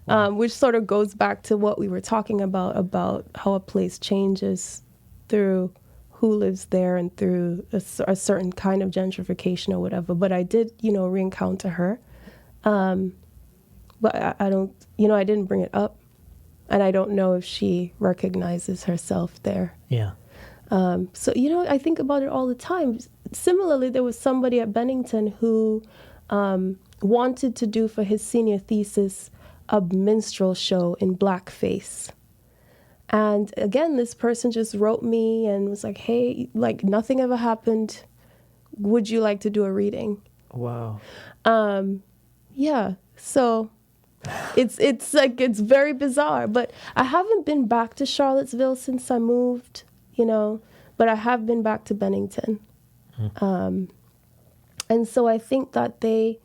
which sort of goes back to what we were talking about how a place changes through who lives there and through a certain kind of gentrification or whatever. But I did, re-encounter her. But I don't, I didn't bring it up. And I don't know if she recognizes herself there. Yeah. So, I think about it all the time. Similarly, there was somebody at Bennington who wanted to do for his senior thesis a minstrel show in blackface. And again, this person just wrote me and was like, hey, like nothing ever happened. Would you like to do a reading? Wow. Yeah. So it's very bizarre, but I haven't been back to Charlottesville since I moved, but I have been back to Bennington. And so I think that they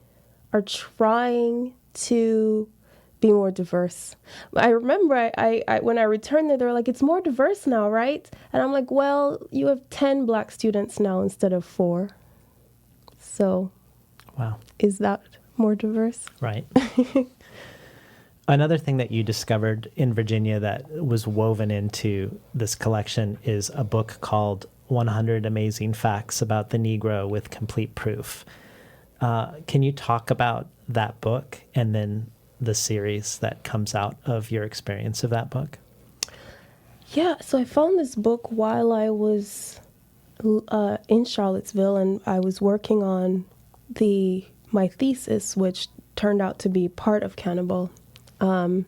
are trying to be more diverse. I remember I when I returned there, they were like, it's more diverse now, right? And I'm like, well, you have 10 Black students now instead of 4. So wow, is that more diverse? Right. Another thing that you discovered in Virginia that was woven into this collection is a book called 100 Amazing Facts About the Negro with Complete Proof. Can you talk about that book and then the series that comes out of your experience of that book? Yeah, so I found this book while I was in Charlottesville, and I was working on my thesis, which turned out to be part of Cannibal. And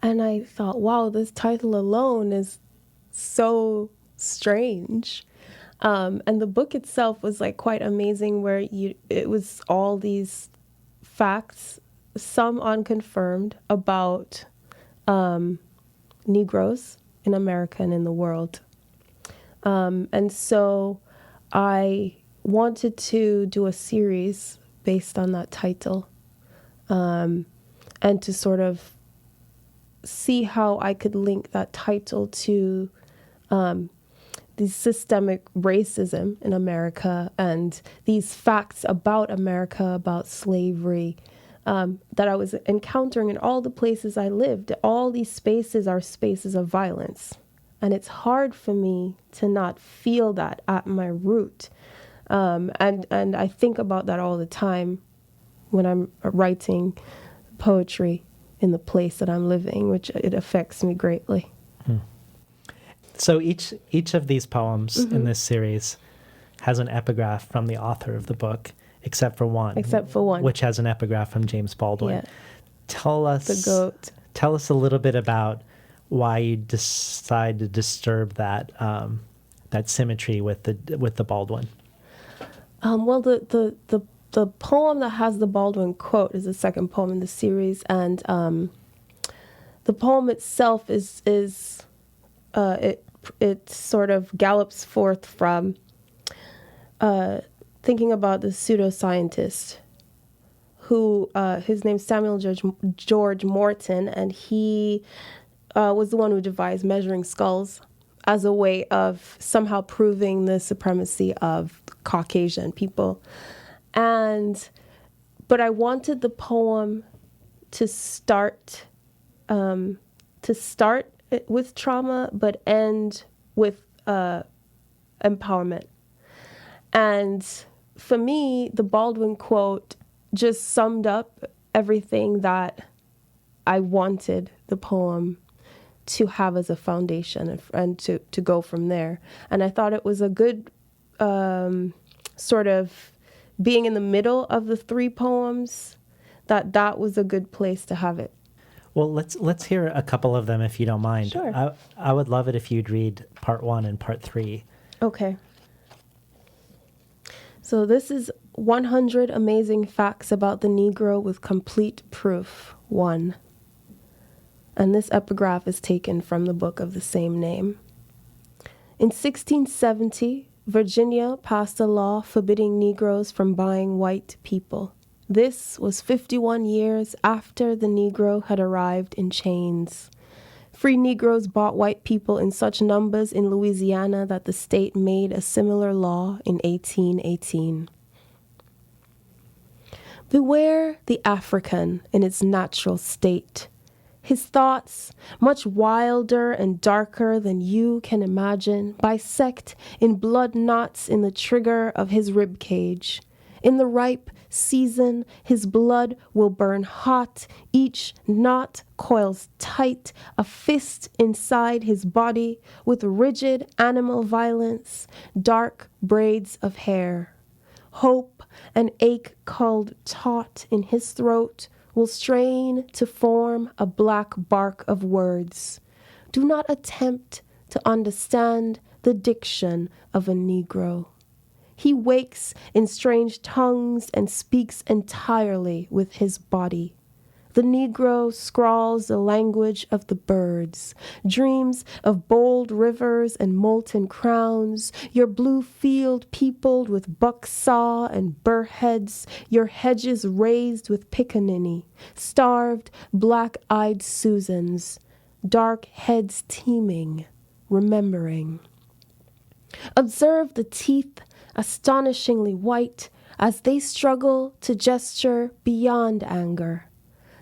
I thought, wow, this title alone is so strange. And the book itself was like quite amazing, where it was all these facts, some unconfirmed, about Negroes in America and in the world. And so I wanted to do a series based on that title, and to sort of see how I could link that title to the systemic racism in America and these facts about America, about slavery, that I was encountering in all the places I lived. All these spaces are spaces of violence. And it's hard for me to not feel that at my root. And I think about that all the time when I'm writing poetry in the place that I'm living, which it affects me greatly. So each of these poems in this series has an epigraph from the author of the book. except for one. Except for one. Which has an epigraph from James Baldwin. Yeah. Tell us The goat. Tell us a little bit about why you decide to disturb that that symmetry with the Baldwin. Well, the poem that has the Baldwin quote is the second poem in the series, and the poem itself it sort of gallops forth from thinking about the pseudoscientist who his name's Samuel George Morton, and he was the one who devised measuring skulls as a way of somehow proving the supremacy of Caucasian people. But I wanted the poem to start with trauma, but end with empowerment. And for me, the Baldwin quote just summed up everything that I wanted the poem to have as a foundation and to go from there. And I thought it was a good sort of being in the middle of the three poems, that was a good place to have it. Well, let's hear a couple of them if you don't mind. Sure. I would love it if you'd read part 1 and part 3. Okay. So this is 100 Amazing Facts About the Negro with Complete Proof, 1. And this epigraph is taken from the book of the same name. In 1670, Virginia passed a law forbidding Negroes from buying white people. This was 51 years after the Negro had arrived in chains. Free Negroes bought white people in such numbers in Louisiana that the state made a similar law in 1818. Beware the African in its natural state. His thoughts, much wilder and darker than you can imagine, bisect in blood knots in the trigger of his rib cage. In the ripe season, his blood will burn hot. Each knot coils tight, a fist inside his body with rigid animal violence, dark braids of hair. Hope and ache culled taut in his throat will strain to form a black bark of words. Do not attempt to understand the diction of a Negro. He wakes in strange tongues and speaks entirely with his body. The Negro scrawls the language of the birds, dreams of bold rivers and molten crowns, your blue field peopled with bucksaw and burrheads, your hedges raised with pickaninny, starved black-eyed Susans, dark heads teeming, remembering. Observe the teeth, astonishingly white, as they struggle to gesture beyond anger.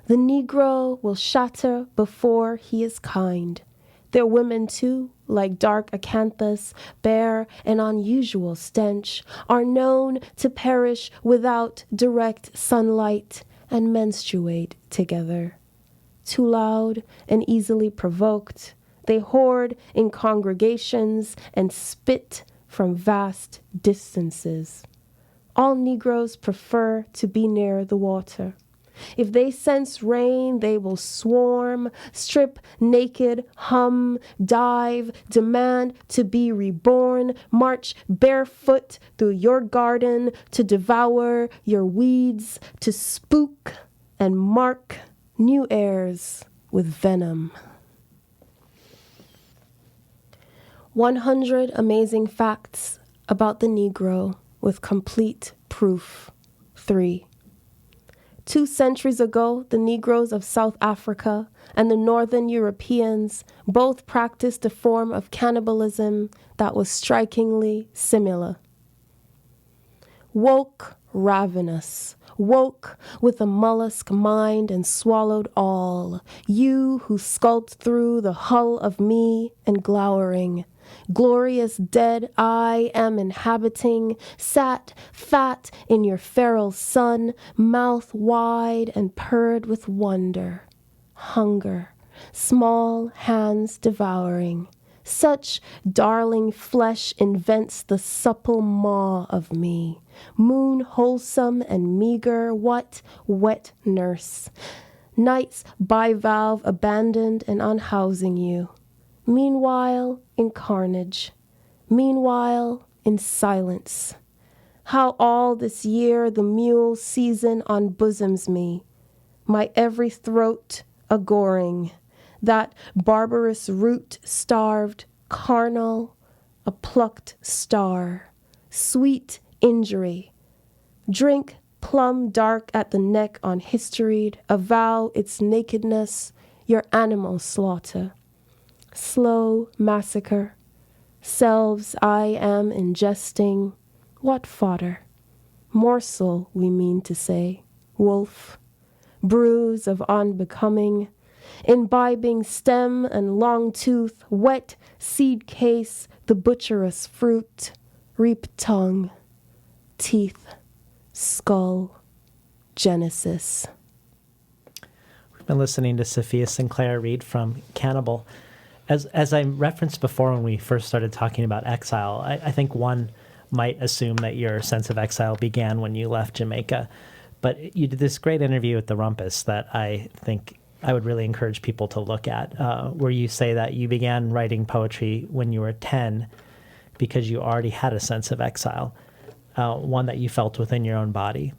The Negro will shatter before he is kind. Their women, too, like dark acanthus, bear an unusual stench, are known to perish without direct sunlight and menstruate together. Too loud and easily provoked, they hoard in congregations and spit from vast distances. All Negroes prefer to be near the water. If they sense rain, they will swarm, strip naked, hum, dive, demand to be reborn, march barefoot through your garden to devour your weeds, to spook and mark new airs with venom. 100 Amazing Facts About the Negro with Complete Proof, 3. 2 centuries ago, the Negroes of South Africa and the Northern Europeans both practiced a form of cannibalism that was strikingly similar. Woke, ravenous, woke with a mollusk mind and swallowed all, you who skulked through the hull of me and glowering, glorious dead I am inhabiting, sat fat in your feral sun, mouth wide and purred with wonder, hunger, small hands devouring, Such darling flesh invents the supple maw of me. Moon wholesome and meager, what wet nurse. Nights bivalve abandoned and unhousing you. Meanwhile in carnage. Meanwhile in silence. How all this year the mule season unbosoms me. My every throat a goring. That barbarous root starved, carnal, a plucked star, sweet injury. Drink plum dark at the neck on historied, avow its nakedness, your animal slaughter. Slow massacre, selves I am ingesting, what fodder? Morsel, we mean to say, wolf, bruise of unbecoming, imbibing stem and long tooth, wet seed case, the butcherous fruit, reap tongue, teeth, skull, Genesis. We've been listening to Safiya Sinclair read from Cannibal. As I referenced before when we first started talking about exile, I think one might assume that your sense of exile began when you left Jamaica. But you did this great interview at the Rumpus that I think I would really encourage people to look at, where you say that you began writing poetry when you were 10 because you already had a sense of exile, one that you felt within your own body,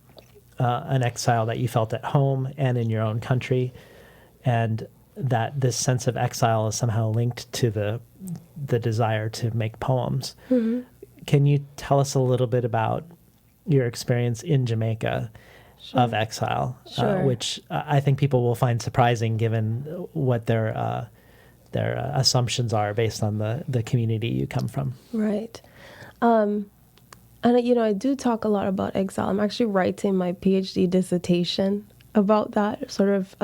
an exile that you felt at home and in your own country, and that this sense of exile is somehow linked to the desire to make poems. Mm-hmm. Can you tell us a little bit about your experience in Jamaica? Sure. Of exile, sure. Which I think people will find surprising given what their assumptions are based on the community you come from. Right. And, I do talk a lot about exile. I'm actually writing my PhD dissertation about that, sort of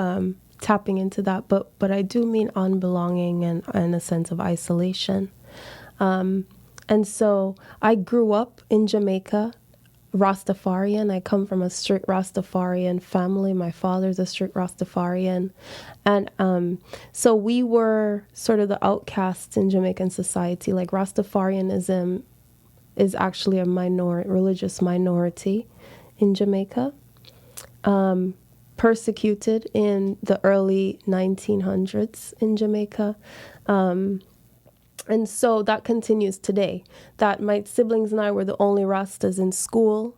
tapping into that. But I do mean unbelonging and a sense of isolation. And so I grew up in Jamaica, Rastafarian. I come from a strict Rastafarian family. My father's a strict Rastafarian. And so we were sort of the outcasts in Jamaican society. Like Rastafarianism is actually a religious minority in Jamaica. Persecuted in the early 1900s in Jamaica. And so that continues today, that my siblings and I were the only Rastas in school.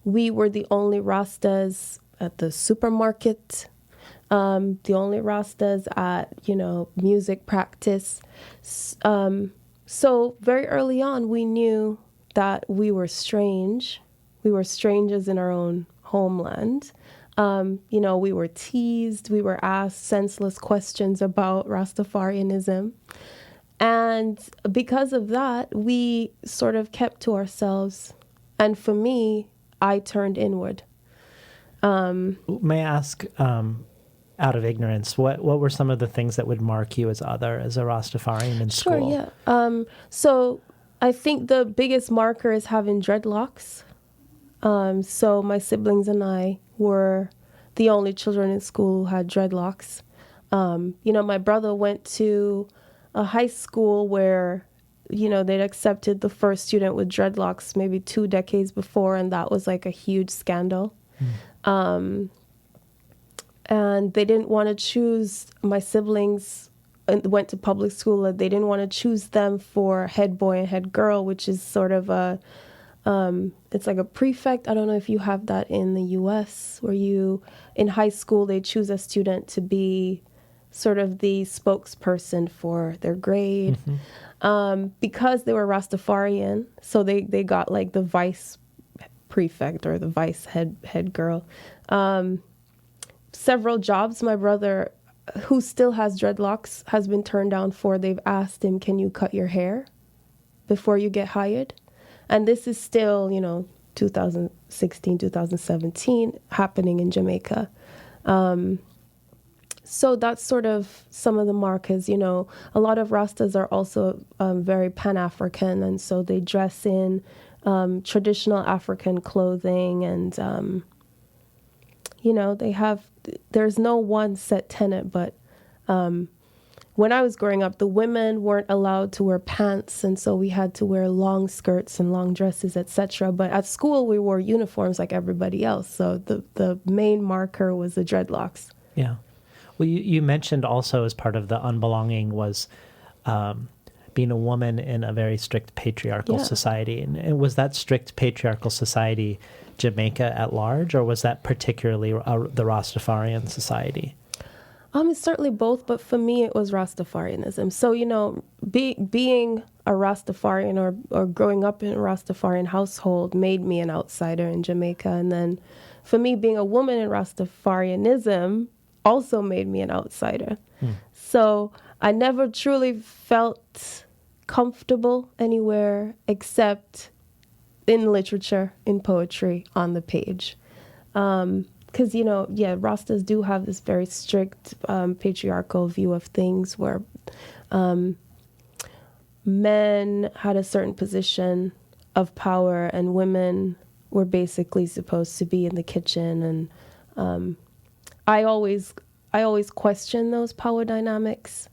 We were the only Rastas at the supermarket, the only Rastas at, music practice. So very early on, we knew that we were strange. We were strangers in our own homeland. We were teased. We were asked senseless questions about Rastafarianism. And because of that, we sort of kept to ourselves. And for me, I turned inward. May I ask, out of ignorance, what were some of the things that would mark you as other, as a Rastafarian in school? Sure, yeah. So I think the biggest marker is having dreadlocks. So my siblings and I were the only children in school who had dreadlocks. My brother went to a high school where, they'd accepted the first student with dreadlocks maybe 2 decades before, and that was like a huge scandal. And they didn't want to choose my siblings, went to public school. They didn't want to choose them for head boy and head girl, which is sort of it's like a prefect. I don't know if you have that in the U.S., where in high school, they choose a student to be sort of the spokesperson for their grade. Mm-hmm. Because they were Rastafarian, so they got like the vice prefect or the vice head girl. Several jobs my brother, who still has dreadlocks, has been turned down for. They've asked him, can you cut your hair before you get hired? And this is still, 2016, 2017 happening in Jamaica. So that's sort of some of the markers. A lot of Rastas are also very Pan-African, and so they dress in traditional African clothing, and there's no one set tenet, but when I was growing up, the women weren't allowed to wear pants, and so we had to wear long skirts and long dresses, etc. But at school, we wore uniforms like everybody else. So the main marker was the dreadlocks. Yeah. Well, you mentioned also as part of the unbelonging was being a woman in a very strict patriarchal society. And was that strict patriarchal society Jamaica at large, or was that particularly the Rastafarian society? It's certainly both, but for me, it was Rastafarianism. So, being a Rastafarian or growing up in a Rastafarian household made me an outsider in Jamaica. And then for me, being a woman in Rastafarianism also made me an outsider. So I never truly felt comfortable anywhere except in literature, in poetry, on the page. Because, Rastas do have this very strict patriarchal view of things where men had a certain position of power and women were basically supposed to be in the kitchen. And I always questioned those power dynamics.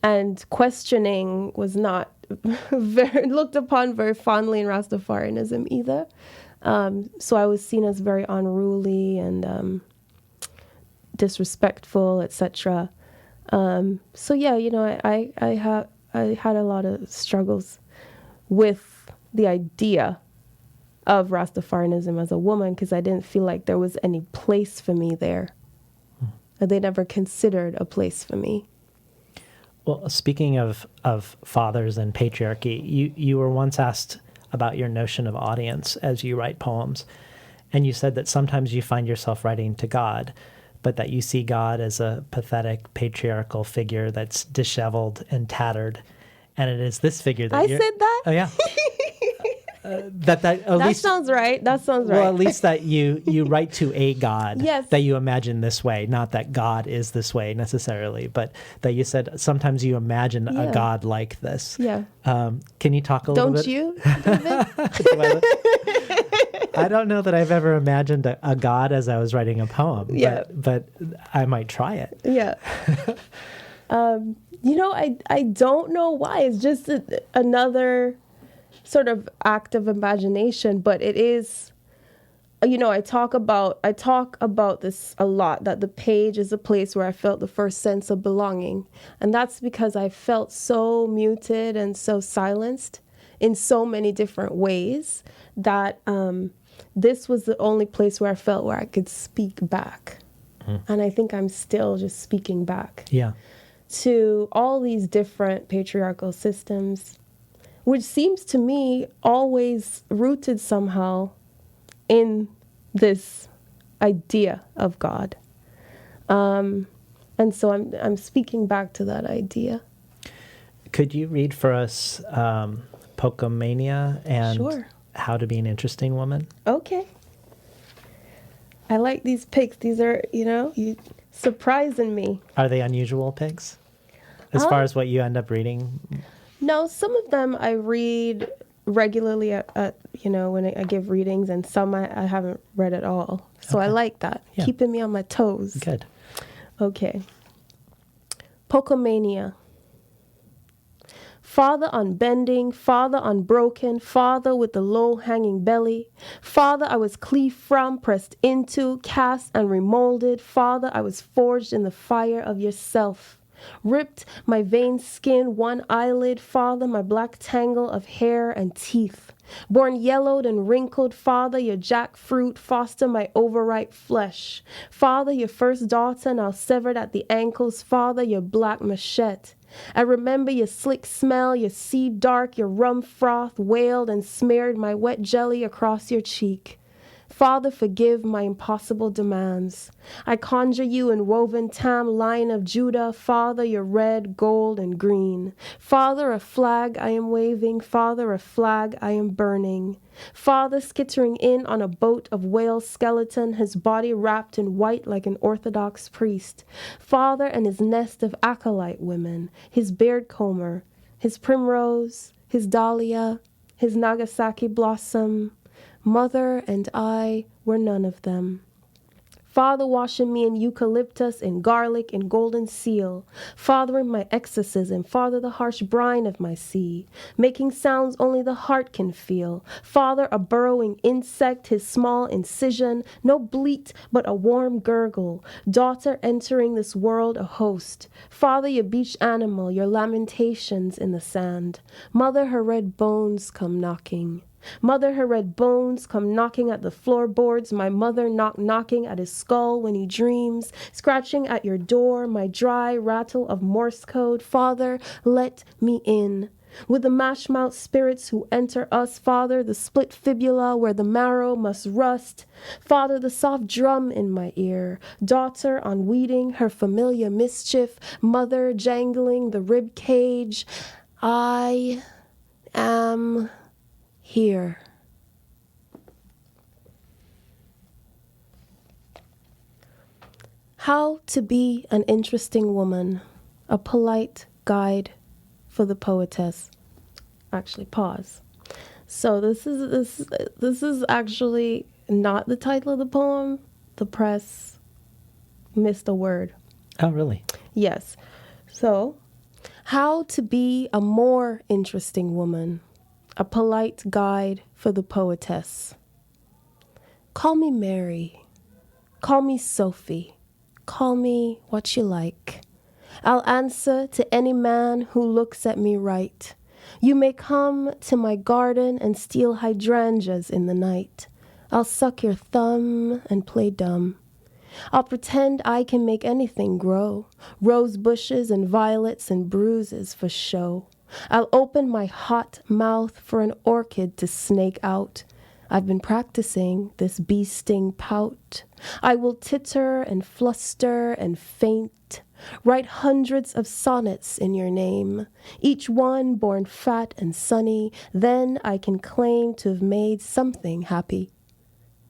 And questioning was not looked upon very fondly in Rastafarianism either. So I was seen as very unruly and disrespectful, etc. So yeah, I had a lot of struggles with the idea of Rastafarianism as a woman because I didn't feel like there was any place for me there. They never considered a place for me. Well, speaking of fathers and patriarchy, you were once asked about your notion of audience as you write poems, and you said that sometimes you find yourself writing to God, but that you see God as a pathetic patriarchal figure that's disheveled and tattered, and it is this figure that I said that? Oh yeah. That sounds right. That sounds right. Well, at least that you write to a God yes. that you imagine this way, not that God is this way necessarily, but that you said sometimes you imagine a God like this. Yeah. Can you talk a little bit? Don't you, David? I don't know that I've ever imagined a God as I was writing a poem, but I might try it. Yeah. I don't know why. It's just another sort of act of imagination, but it is, I talk about this a lot, that the page is a place where I felt the first sense of belonging. And that's because I felt so muted and so silenced in so many different ways that this was the only place where I felt where I could speak back. And I think I'm still just speaking back to all these different patriarchal systems, which seems to me always rooted somehow in this idea of God. And so I'm speaking back to that idea. Could you read for us Pocomania and How to Be an Interesting Woman? Okay. I like these pics. These are, you surprising me. Are they unusual pics? As far as what you end up reading? No, some of them I read regularly at when I give readings, and some I haven't read at all. So I like that, keeping me on my toes. Good. Okay. Pocomania. Father unbending, Father unbroken, Father with the low-hanging belly, Father I was cleaved from, pressed into, cast and remolded, Father I was forged in the fire of yourself. Ripped my veined skin, one eyelid, Father, my black tangle of hair and teeth. Born yellowed and wrinkled, Father, your jackfruit, foster my overripe flesh. Father, your first daughter, now severed at the ankles, Father, your black machete. I remember your slick smell, your sea dark, your rum froth wailed and smeared my wet jelly across your cheek. Father, forgive my impossible demands. I conjure you in woven tam, Lion of Judah, Father, your red, gold, and green. Father, a flag I am waving, Father, a flag I am burning. Father, skittering in on a boat of whale skeleton, his body wrapped in white like an Orthodox priest. Father and his nest of acolyte women, his beard comber, his primrose, his dahlia, his Nagasaki blossom. Mother and I were none of them. Father washing me in eucalyptus and garlic and golden seal. Fathering my exorcism. Father the harsh brine of my sea. Making sounds only the heart can feel. Father a burrowing insect, his small incision. No bleat, but a warm gurgle. Daughter entering this world a host. Father your beach animal, your lamentations in the sand. Mother her red bones come knocking. Mother, her red bones come knocking at the floorboards. My mother knocking at his skull when he dreams. Scratching at your door, my dry rattle of Morse code. Father, let me in. With the mash-mouth spirits who enter us, Father, the split fibula where the marrow must rust. Father, the soft drum in my ear. Daughter unweeding her familiar mischief. Mother jangling the rib cage. I am here. How to be an interesting woman. A polite guide for the poetess. Actually, pause. So this is actually not the title of the poem. The press missed a word. Oh, really? Yes. So, how to be a more interesting woman. A polite guide for the poetess. Call me Mary. Call me Sophie. Call me what you like. I'll answer to any man who looks at me right. You may come to my garden and steal hydrangeas in the night. I'll suck your thumb and play dumb. I'll pretend I can make anything grow. Rose bushes and violets and bruises for show. I'll open my hot mouth for an orchid to snake out. I've been practicing this bee-sting pout. I will titter and fluster and faint. Write hundreds of sonnets in your name, each one born fat and sunny. Then I can claim to have made something happy.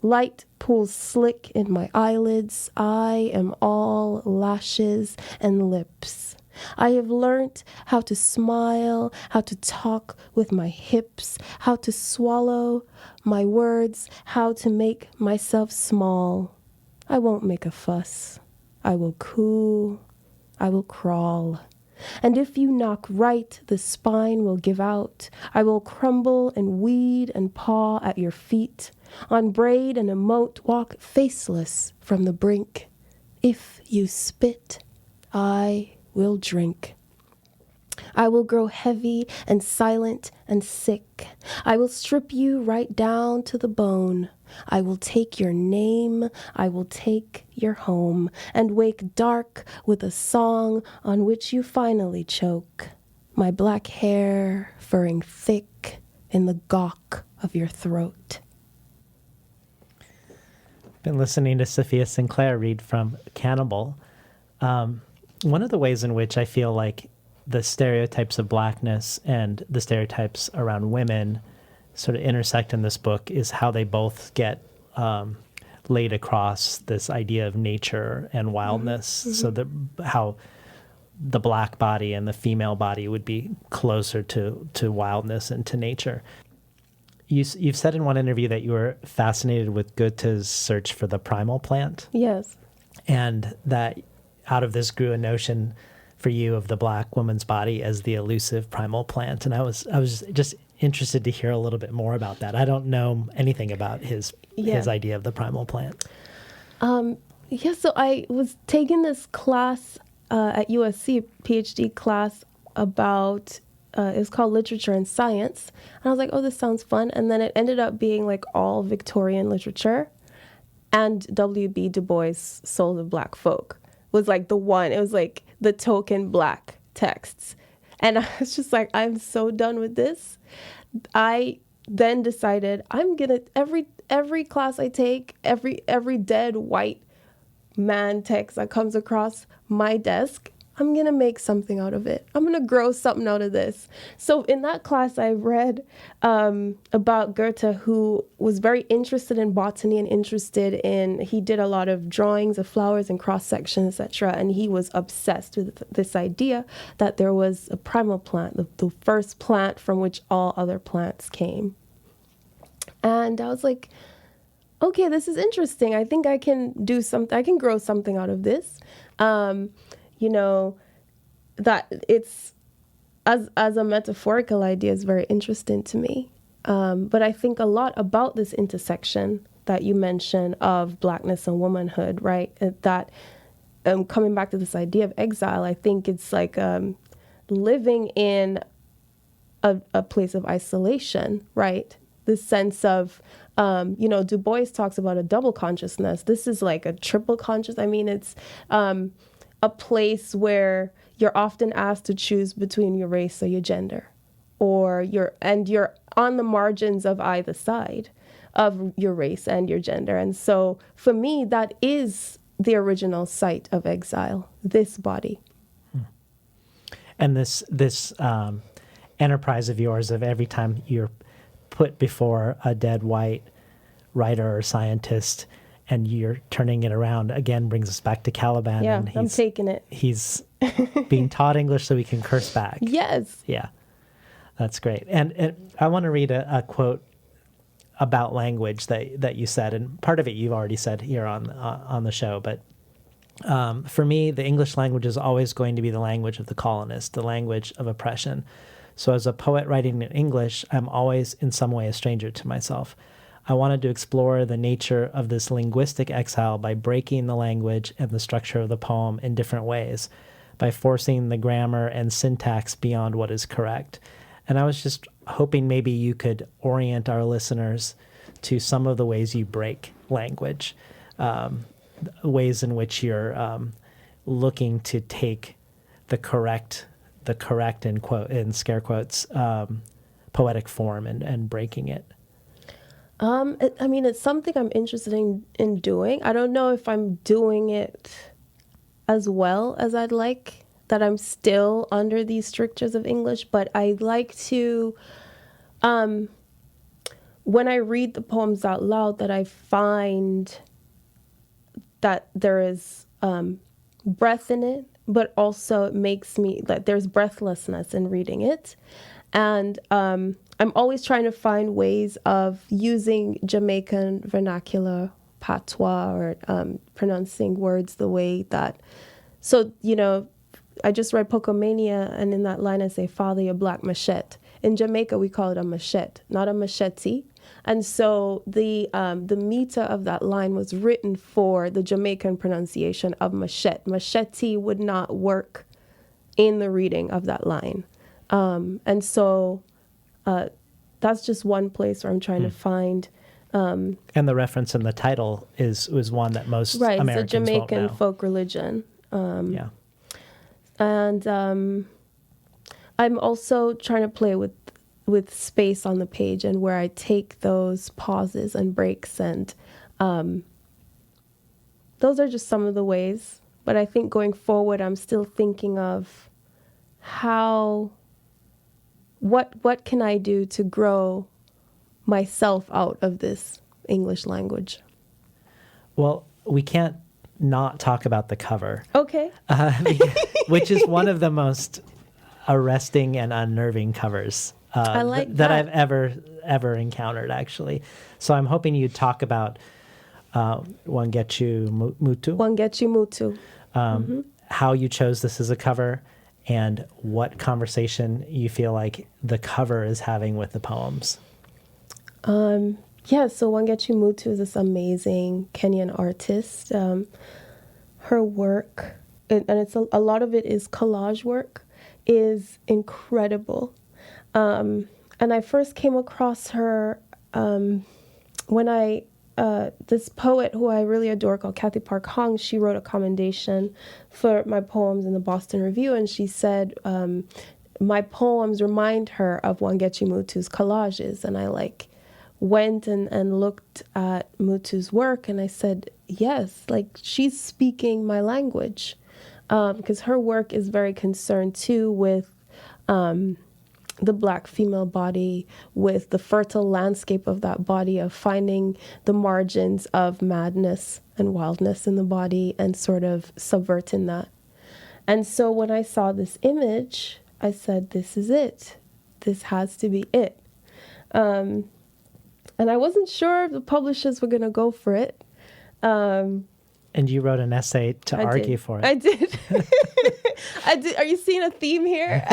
Light pools slick in my eyelids. I am all lashes and lips. I have learnt how to smile, how to talk with my hips, how to swallow my words, how to make myself small. I won't make a fuss. I will coo. I will crawl. And if you knock right, the spine will give out. I will crumble and weed and paw at your feet. On braid and emote, walk faceless from the brink. If you spit, I will drink. I will grow heavy and silent and sick. I will strip you right down to the bone. I will take your name, I will take your home, and wake dark with a song on which you finally choke. My black hair furring thick in the gawk of your throat. Been listening to Safiya Sinclair read from Cannibal. One of the ways in which I feel like the stereotypes of blackness and the stereotypes around women sort of intersect in this book is how they both get laid across this idea of nature and wildness. Mm-hmm. So that how the black body and the female body would be closer to wildness and to nature. You've said in one interview that you were fascinated with Goethe's search for the primal plant. Yes. And that out of this grew a notion for you of the black woman's body as the elusive primal plant. And I was just interested to hear a little bit more about that. I don't know anything about his idea of the primal plant. So I was taking this class at USC, PhD class about, it was called Literature and Science. And I was like, oh, this sounds fun. And then it ended up being like all Victorian literature. And W.B. Du Bois' Souls of Black Folk was like the one. It was like the token black texts. And I was just like, I'm so done with this. I then decided I'm going to, every class I take, every dead white man text that comes across my desk, I'm going to make something out of it. I'm going to grow something out of this. So in that class, I read about Goethe, who was very interested in botany and he did a lot of drawings of flowers and cross-sections, etc. And he was obsessed with this idea that there was a primal plant, the first plant from which all other plants came. And I was like, okay, this is interesting. I think I can do something. I can grow something out of this. You know, that it's as a metaphorical idea is very interesting to me. But I think a lot about this intersection that you mentioned of blackness and womanhood, right? That coming back to this idea of exile, I think it's like living in a place of isolation, right? This sense of, Du Bois talks about a double consciousness. This is like a triple conscious. I mean, it's a place where you're often asked to choose between your race or your gender, or you're on the margins of either side of your race and your gender. And so for me, that is the original site of exile, this body. And this enterprise of yours of every time you're put before a dead white writer or scientist and you're turning it around, again, brings us back to Caliban. Yeah, and I'm taking it. He's being taught English so he can curse back. Yes. Yeah, that's great. And I want to read a quote about language that you said, and part of it you've already said here on the show, but for me, the English language is always going to be the language of the colonist, the language of oppression. So as a poet writing in English, I'm always in some way a stranger to myself. I wanted to explore the nature of this linguistic exile by breaking the language and the structure of the poem in different ways, by forcing the grammar and syntax beyond what is correct. And I was just hoping maybe you could orient our listeners to some of the ways you break language, ways in which you're looking to take the correct in quote in scare quotes poetic form and breaking it. I mean, it's something I'm interested in doing. I don't know if I'm doing it as well as I'd like, that I'm still under these strictures of English, but I like to, when I read the poems out loud, that I find that there is breath in it, but also it makes me, that there's breathlessness in reading it. And I'm always trying to find ways of using Jamaican vernacular patois or pronouncing words the way that, so, I just read Pocomania, and in that line I say, "Father, your black machete." In Jamaica, we call it a machete, not a machete. And so the meter of that line was written for the Jamaican pronunciation of machete. Machete would not work in the reading of that line. And so that's just one place where I'm trying to find. And the reference in the title was one that most Americans it's a Jamaican won't know. folk religion. Yeah. And I'm also trying to play with space on the page and where I take those pauses and breaks, and those are just some of the ways. But I think going forward, I'm still thinking of what can I do to grow myself out of this English language? Well, we can't not talk about the cover. Okay. Which is one of the most arresting and unnerving covers I like that I've ever encountered, actually. So I'm hoping you talk about Wangechu Mutu. Wangechu Mutu. How you chose this as a cover, and what conversation you feel like the cover is having with the poems. So Wangechu Mutu is this amazing Kenyan artist. Her work, and it's a lot of it is collage work, is incredible. And I first came across her when this poet who I really adore called Kathy Park Hong, she wrote a commendation for my poems in the Boston Review, and she said my poems remind her of Wangechi Mutu's collages. And I went and looked at Mutu's work, and I said, yes, she's speaking my language, because her work is very concerned too with the Black female body, with the fertile landscape of that body, of finding the margins of madness and wildness in the body and sort of subverting that. And so when I saw this image, I said, this is it. This has to be it. And I wasn't sure if the publishers were going to go for it. And you wrote an essay to argue for it. I did. I did. Are you seeing a theme here?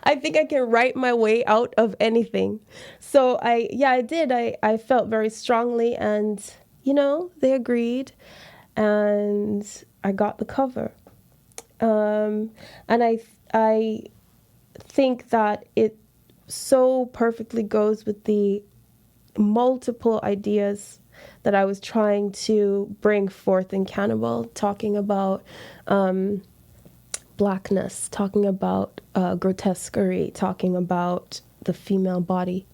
I think I can write my way out of anything. So I did. I felt very strongly, and they agreed, and I got the cover. And I think that it so perfectly goes with the multiple ideas that I was trying to bring forth in Cannibal, talking about blackness, talking about grotesquerie, talking about the female body.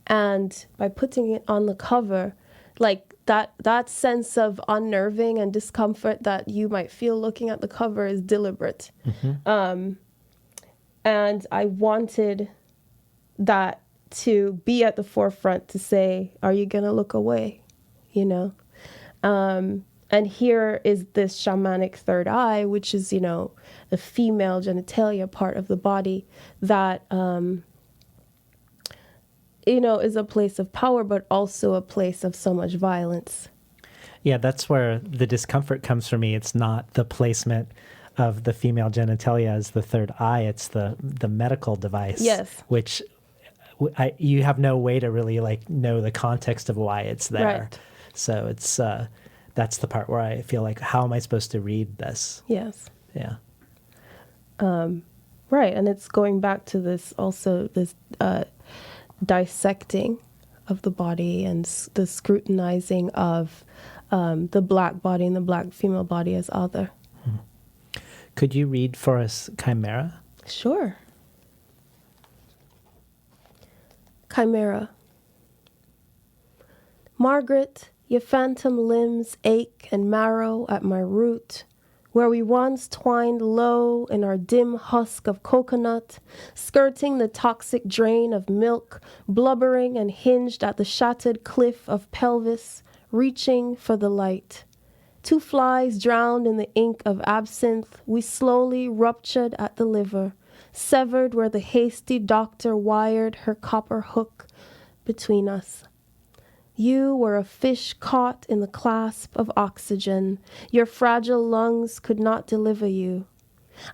And by putting it on the cover, like that sense of unnerving and discomfort that you might feel looking at the cover is deliberate. Mm-hmm. And I wanted that to be at the forefront, to say, are you going to look away? And here is this shamanic third eye, which is, the female genitalia part of the body that, is a place of power, but also a place of so much violence. Yeah, that's where the discomfort comes for me. It's not the placement of the female genitalia as the third eye. It's the medical device, yes, which you have no way to really know the context of why it's there. Right. So it's that's the part where I feel like, how am I supposed to read this? Yes. Yeah. Right, and it's going back to this dissecting of the body and the scrutinizing of the black body and the black female body as other. Could you read for us Chimera? Sure. Chimera. Margaret, your phantom limbs ache and marrow at my root, where we once twined low in our dim husk of coconut, skirting the toxic drain of milk, blubbering and hinged at the shattered cliff of pelvis, reaching for the light. Two flies drowned in the ink of absinthe, we slowly ruptured at the liver, severed where the hasty doctor wired her copper hook between us. You were a fish caught in the clasp of oxygen. Your fragile lungs could not deliver you.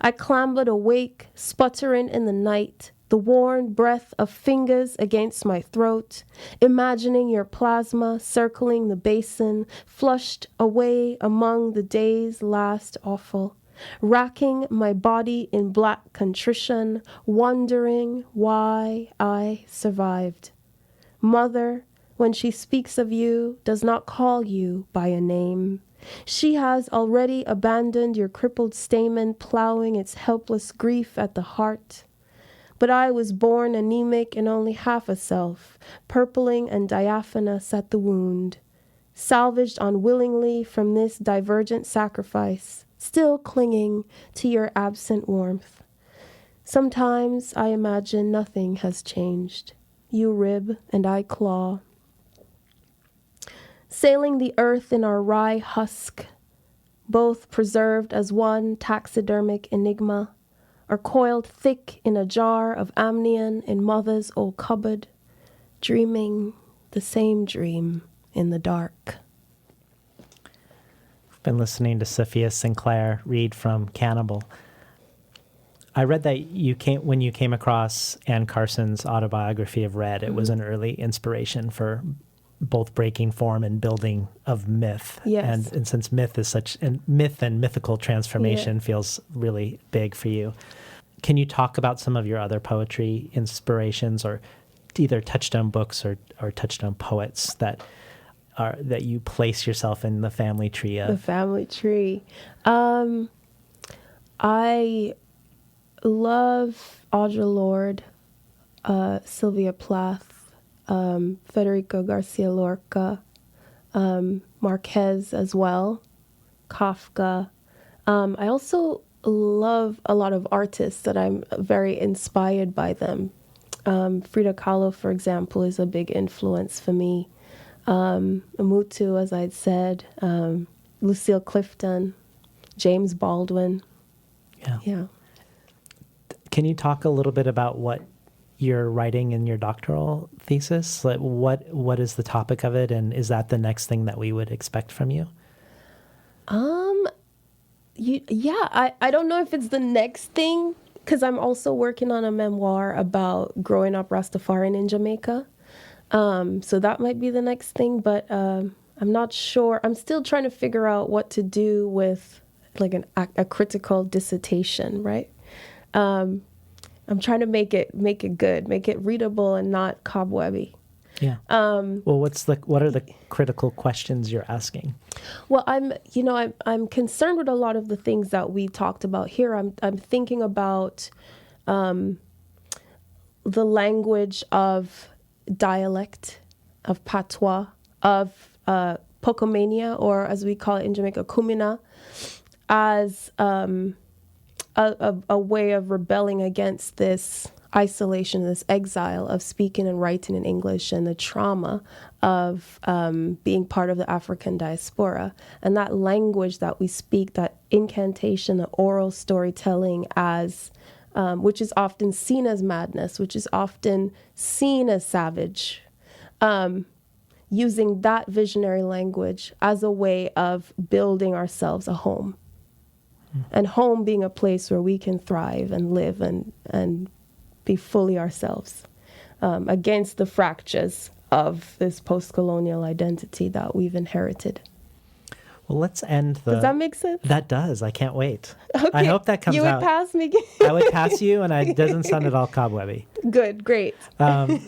I clambered awake, sputtering in the night, the worn breath of fingers against my throat, imagining your plasma circling the basin, flushed away among the day's last offal, racking my body in black contrition, wondering why I survived. Mother, when she speaks of you, does not call you by a name. She has already abandoned your crippled stamen, plowing its helpless grief at the heart. But I was born anemic and only half a self, purpling and diaphanous at the wound, salvaged unwillingly from this divergent sacrifice, still clinging to your absent warmth. Sometimes I imagine nothing has changed. You rib and I claw. Sailing the earth in our rye husk, both preserved as one taxidermic enigma, or coiled thick in a jar of amnion in mother's old cupboard, dreaming the same dream in the dark. I've been listening to Safiya Sinclair read from Cannibal. I read that when you came across Anne Carson's autobiography of Red, it was an early inspiration for both breaking form and building of myth. Yes. And since myth is myth and mythical transformation feels really big for you. Can you talk about some of your other poetry inspirations, or either touchstone books or touchstone poets that you place yourself in the family tree of? The family tree. I love Audre Lorde, Sylvia Plath, Federico Garcia Lorca, Marquez as well, Kafka. I also love a lot of artists that I'm very inspired by them. Frida Kahlo, for example, is a big influence for me. Umutu, as I'd said, Lucille Clifton, James Baldwin. Yeah. Can you talk a little bit about what you're writing in your doctoral thesis? Like, what is the topic of it, and is that the next thing that we would expect from you? I don't know if it's the next thing, because I'm also working on a memoir about growing up Rastafarian in Jamaica. So that might be the next thing, but I'm not sure. I'm still trying to figure out what to do with like a critical dissertation, right? I'm trying to make it good, make it readable and not cobwebby. Yeah. Well, what are the critical questions you're asking? Well, I'm concerned with a lot of the things that we talked about here. I'm thinking about the language of dialect, of patois, of pocomania, or as we call it in Jamaica, kumina, as a way of rebelling against this isolation, this exile of speaking and writing in English, and the trauma of being part of the African diaspora. And that language that we speak, that incantation, the oral storytelling, as which is often seen as madness, which is often seen as savage, using that visionary language as a way of building ourselves a home. And home being a place where we can thrive and live and be fully ourselves, against the fractures of this post-colonial identity that we've inherited. Well, let's end the... Does that make sense? That does. I can't wait. Okay. I hope that comes out. You would pass me? I would pass you, and it doesn't sound at all cobwebby. Good, great. Well,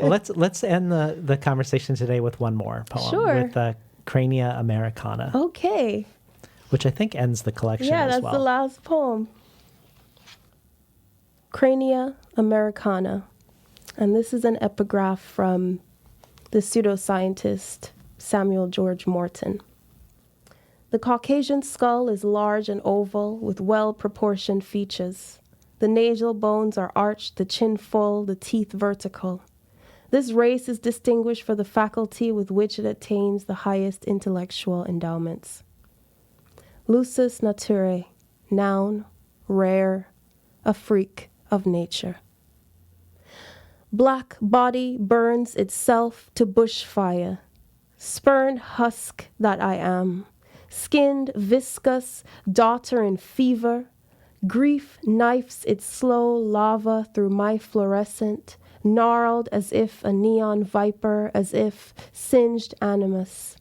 let's end the conversation today with one more poem. Sure. With Crania Americana. Okay. Which I think ends the collection as well. Yeah, that's the last poem. Crania Americana. And this is an epigraph from the pseudoscientist Samuel George Morton. The Caucasian skull is large and oval with well-proportioned features. The nasal bones are arched, the chin full, the teeth vertical. This race is distinguished for the faculty with which it attains the highest intellectual endowments. Lusus naturae, noun, rare, a freak of nature. Black body burns itself to bushfire. Spurned husk that I am, skinned, viscous, daughter in fever. Grief knifes its slow lava through my fluorescent, gnarled as if a neon viper, as if singed animus.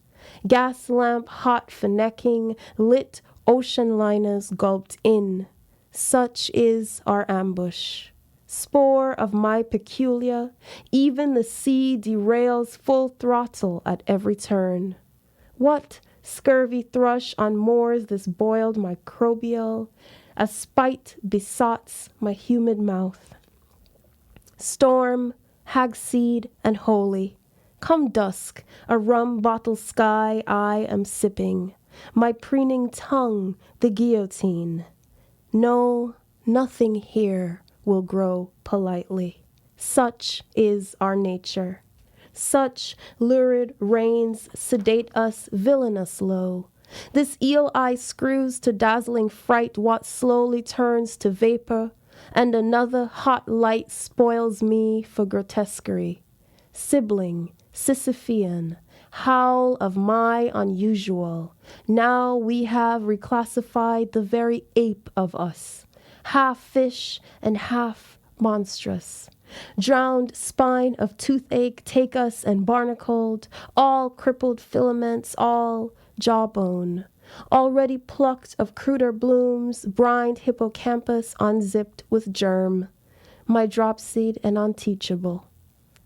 Gas lamp hot fennecking, lit ocean liners gulped in. Such is our ambush. Spore of my peculiar, even the sea derails full throttle at every turn. What scurvy thrush unmoors this boiled microbial, as spite besots my humid mouth. Storm, hagseed, and holy, come dusk, a rum bottle sky I am sipping, my preening tongue the guillotine. No, nothing here will grow politely. Such is our nature. Such lurid rains sedate us villainous low. This eel eye screws to dazzling fright what slowly turns to vapor, and another hot light spoils me for grotesquerie. Sibling, Sisyphean, howl of my unusual. Now we have reclassified the very ape of us, half fish and half monstrous. Drowned spine of toothache take us and barnacled, all crippled filaments, all jawbone. Already plucked of cruder blooms, brined hippocampus unzipped with germ. My dropseed and unteachable.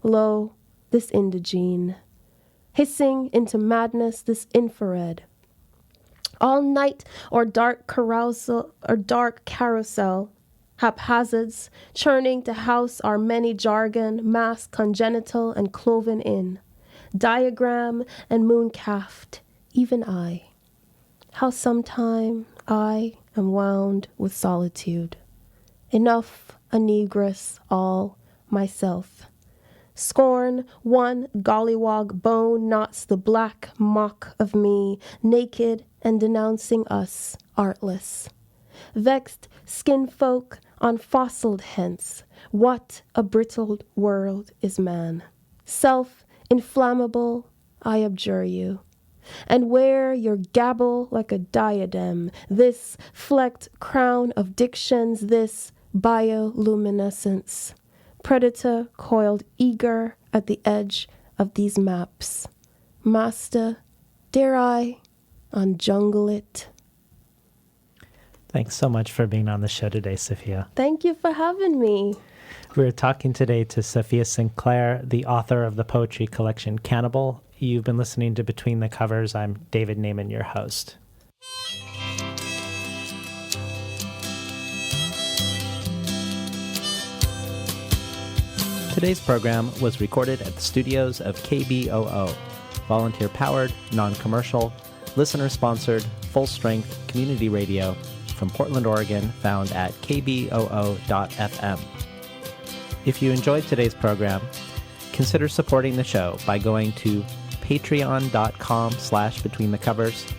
Lo, this indigene. Hissing into madness this infrared. All night or dark carousel, haphazards, churning to house our many jargon, mass congenital and cloven in. Diagram and moon-calfed, even I. How sometime I am wound with solitude. Enough a negress, all myself. Scorn, one gollywog bone knots the black mock of me, naked and denouncing us, artless. Vexed skin folk on fossiled hence. What a brittle world is man. Self-inflammable, I abjure you. And wear your gabble like a diadem, this flecked crown of dictions, this bioluminescence. Predator coiled eager at the edge of these maps. Master, dare I unjungle it? Thanks so much for being on the show today, Safiya. Thank you for having me. We're talking today to Safiya Sinclair, the author of the poetry collection Cannibal. You've been listening to Between the Covers. I'm David Naiman, your host. Today's program was recorded at the studios of KBOO, volunteer-powered, non-commercial, listener-sponsored, full-strength community radio from Portland, Oregon, found at kboo.fm. If you enjoyed today's program, consider supporting the show by going to patreon.com/betweenthecovers.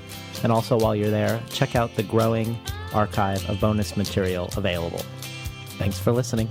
And also while you're there, check out the growing archive of bonus material available. Thanks for listening.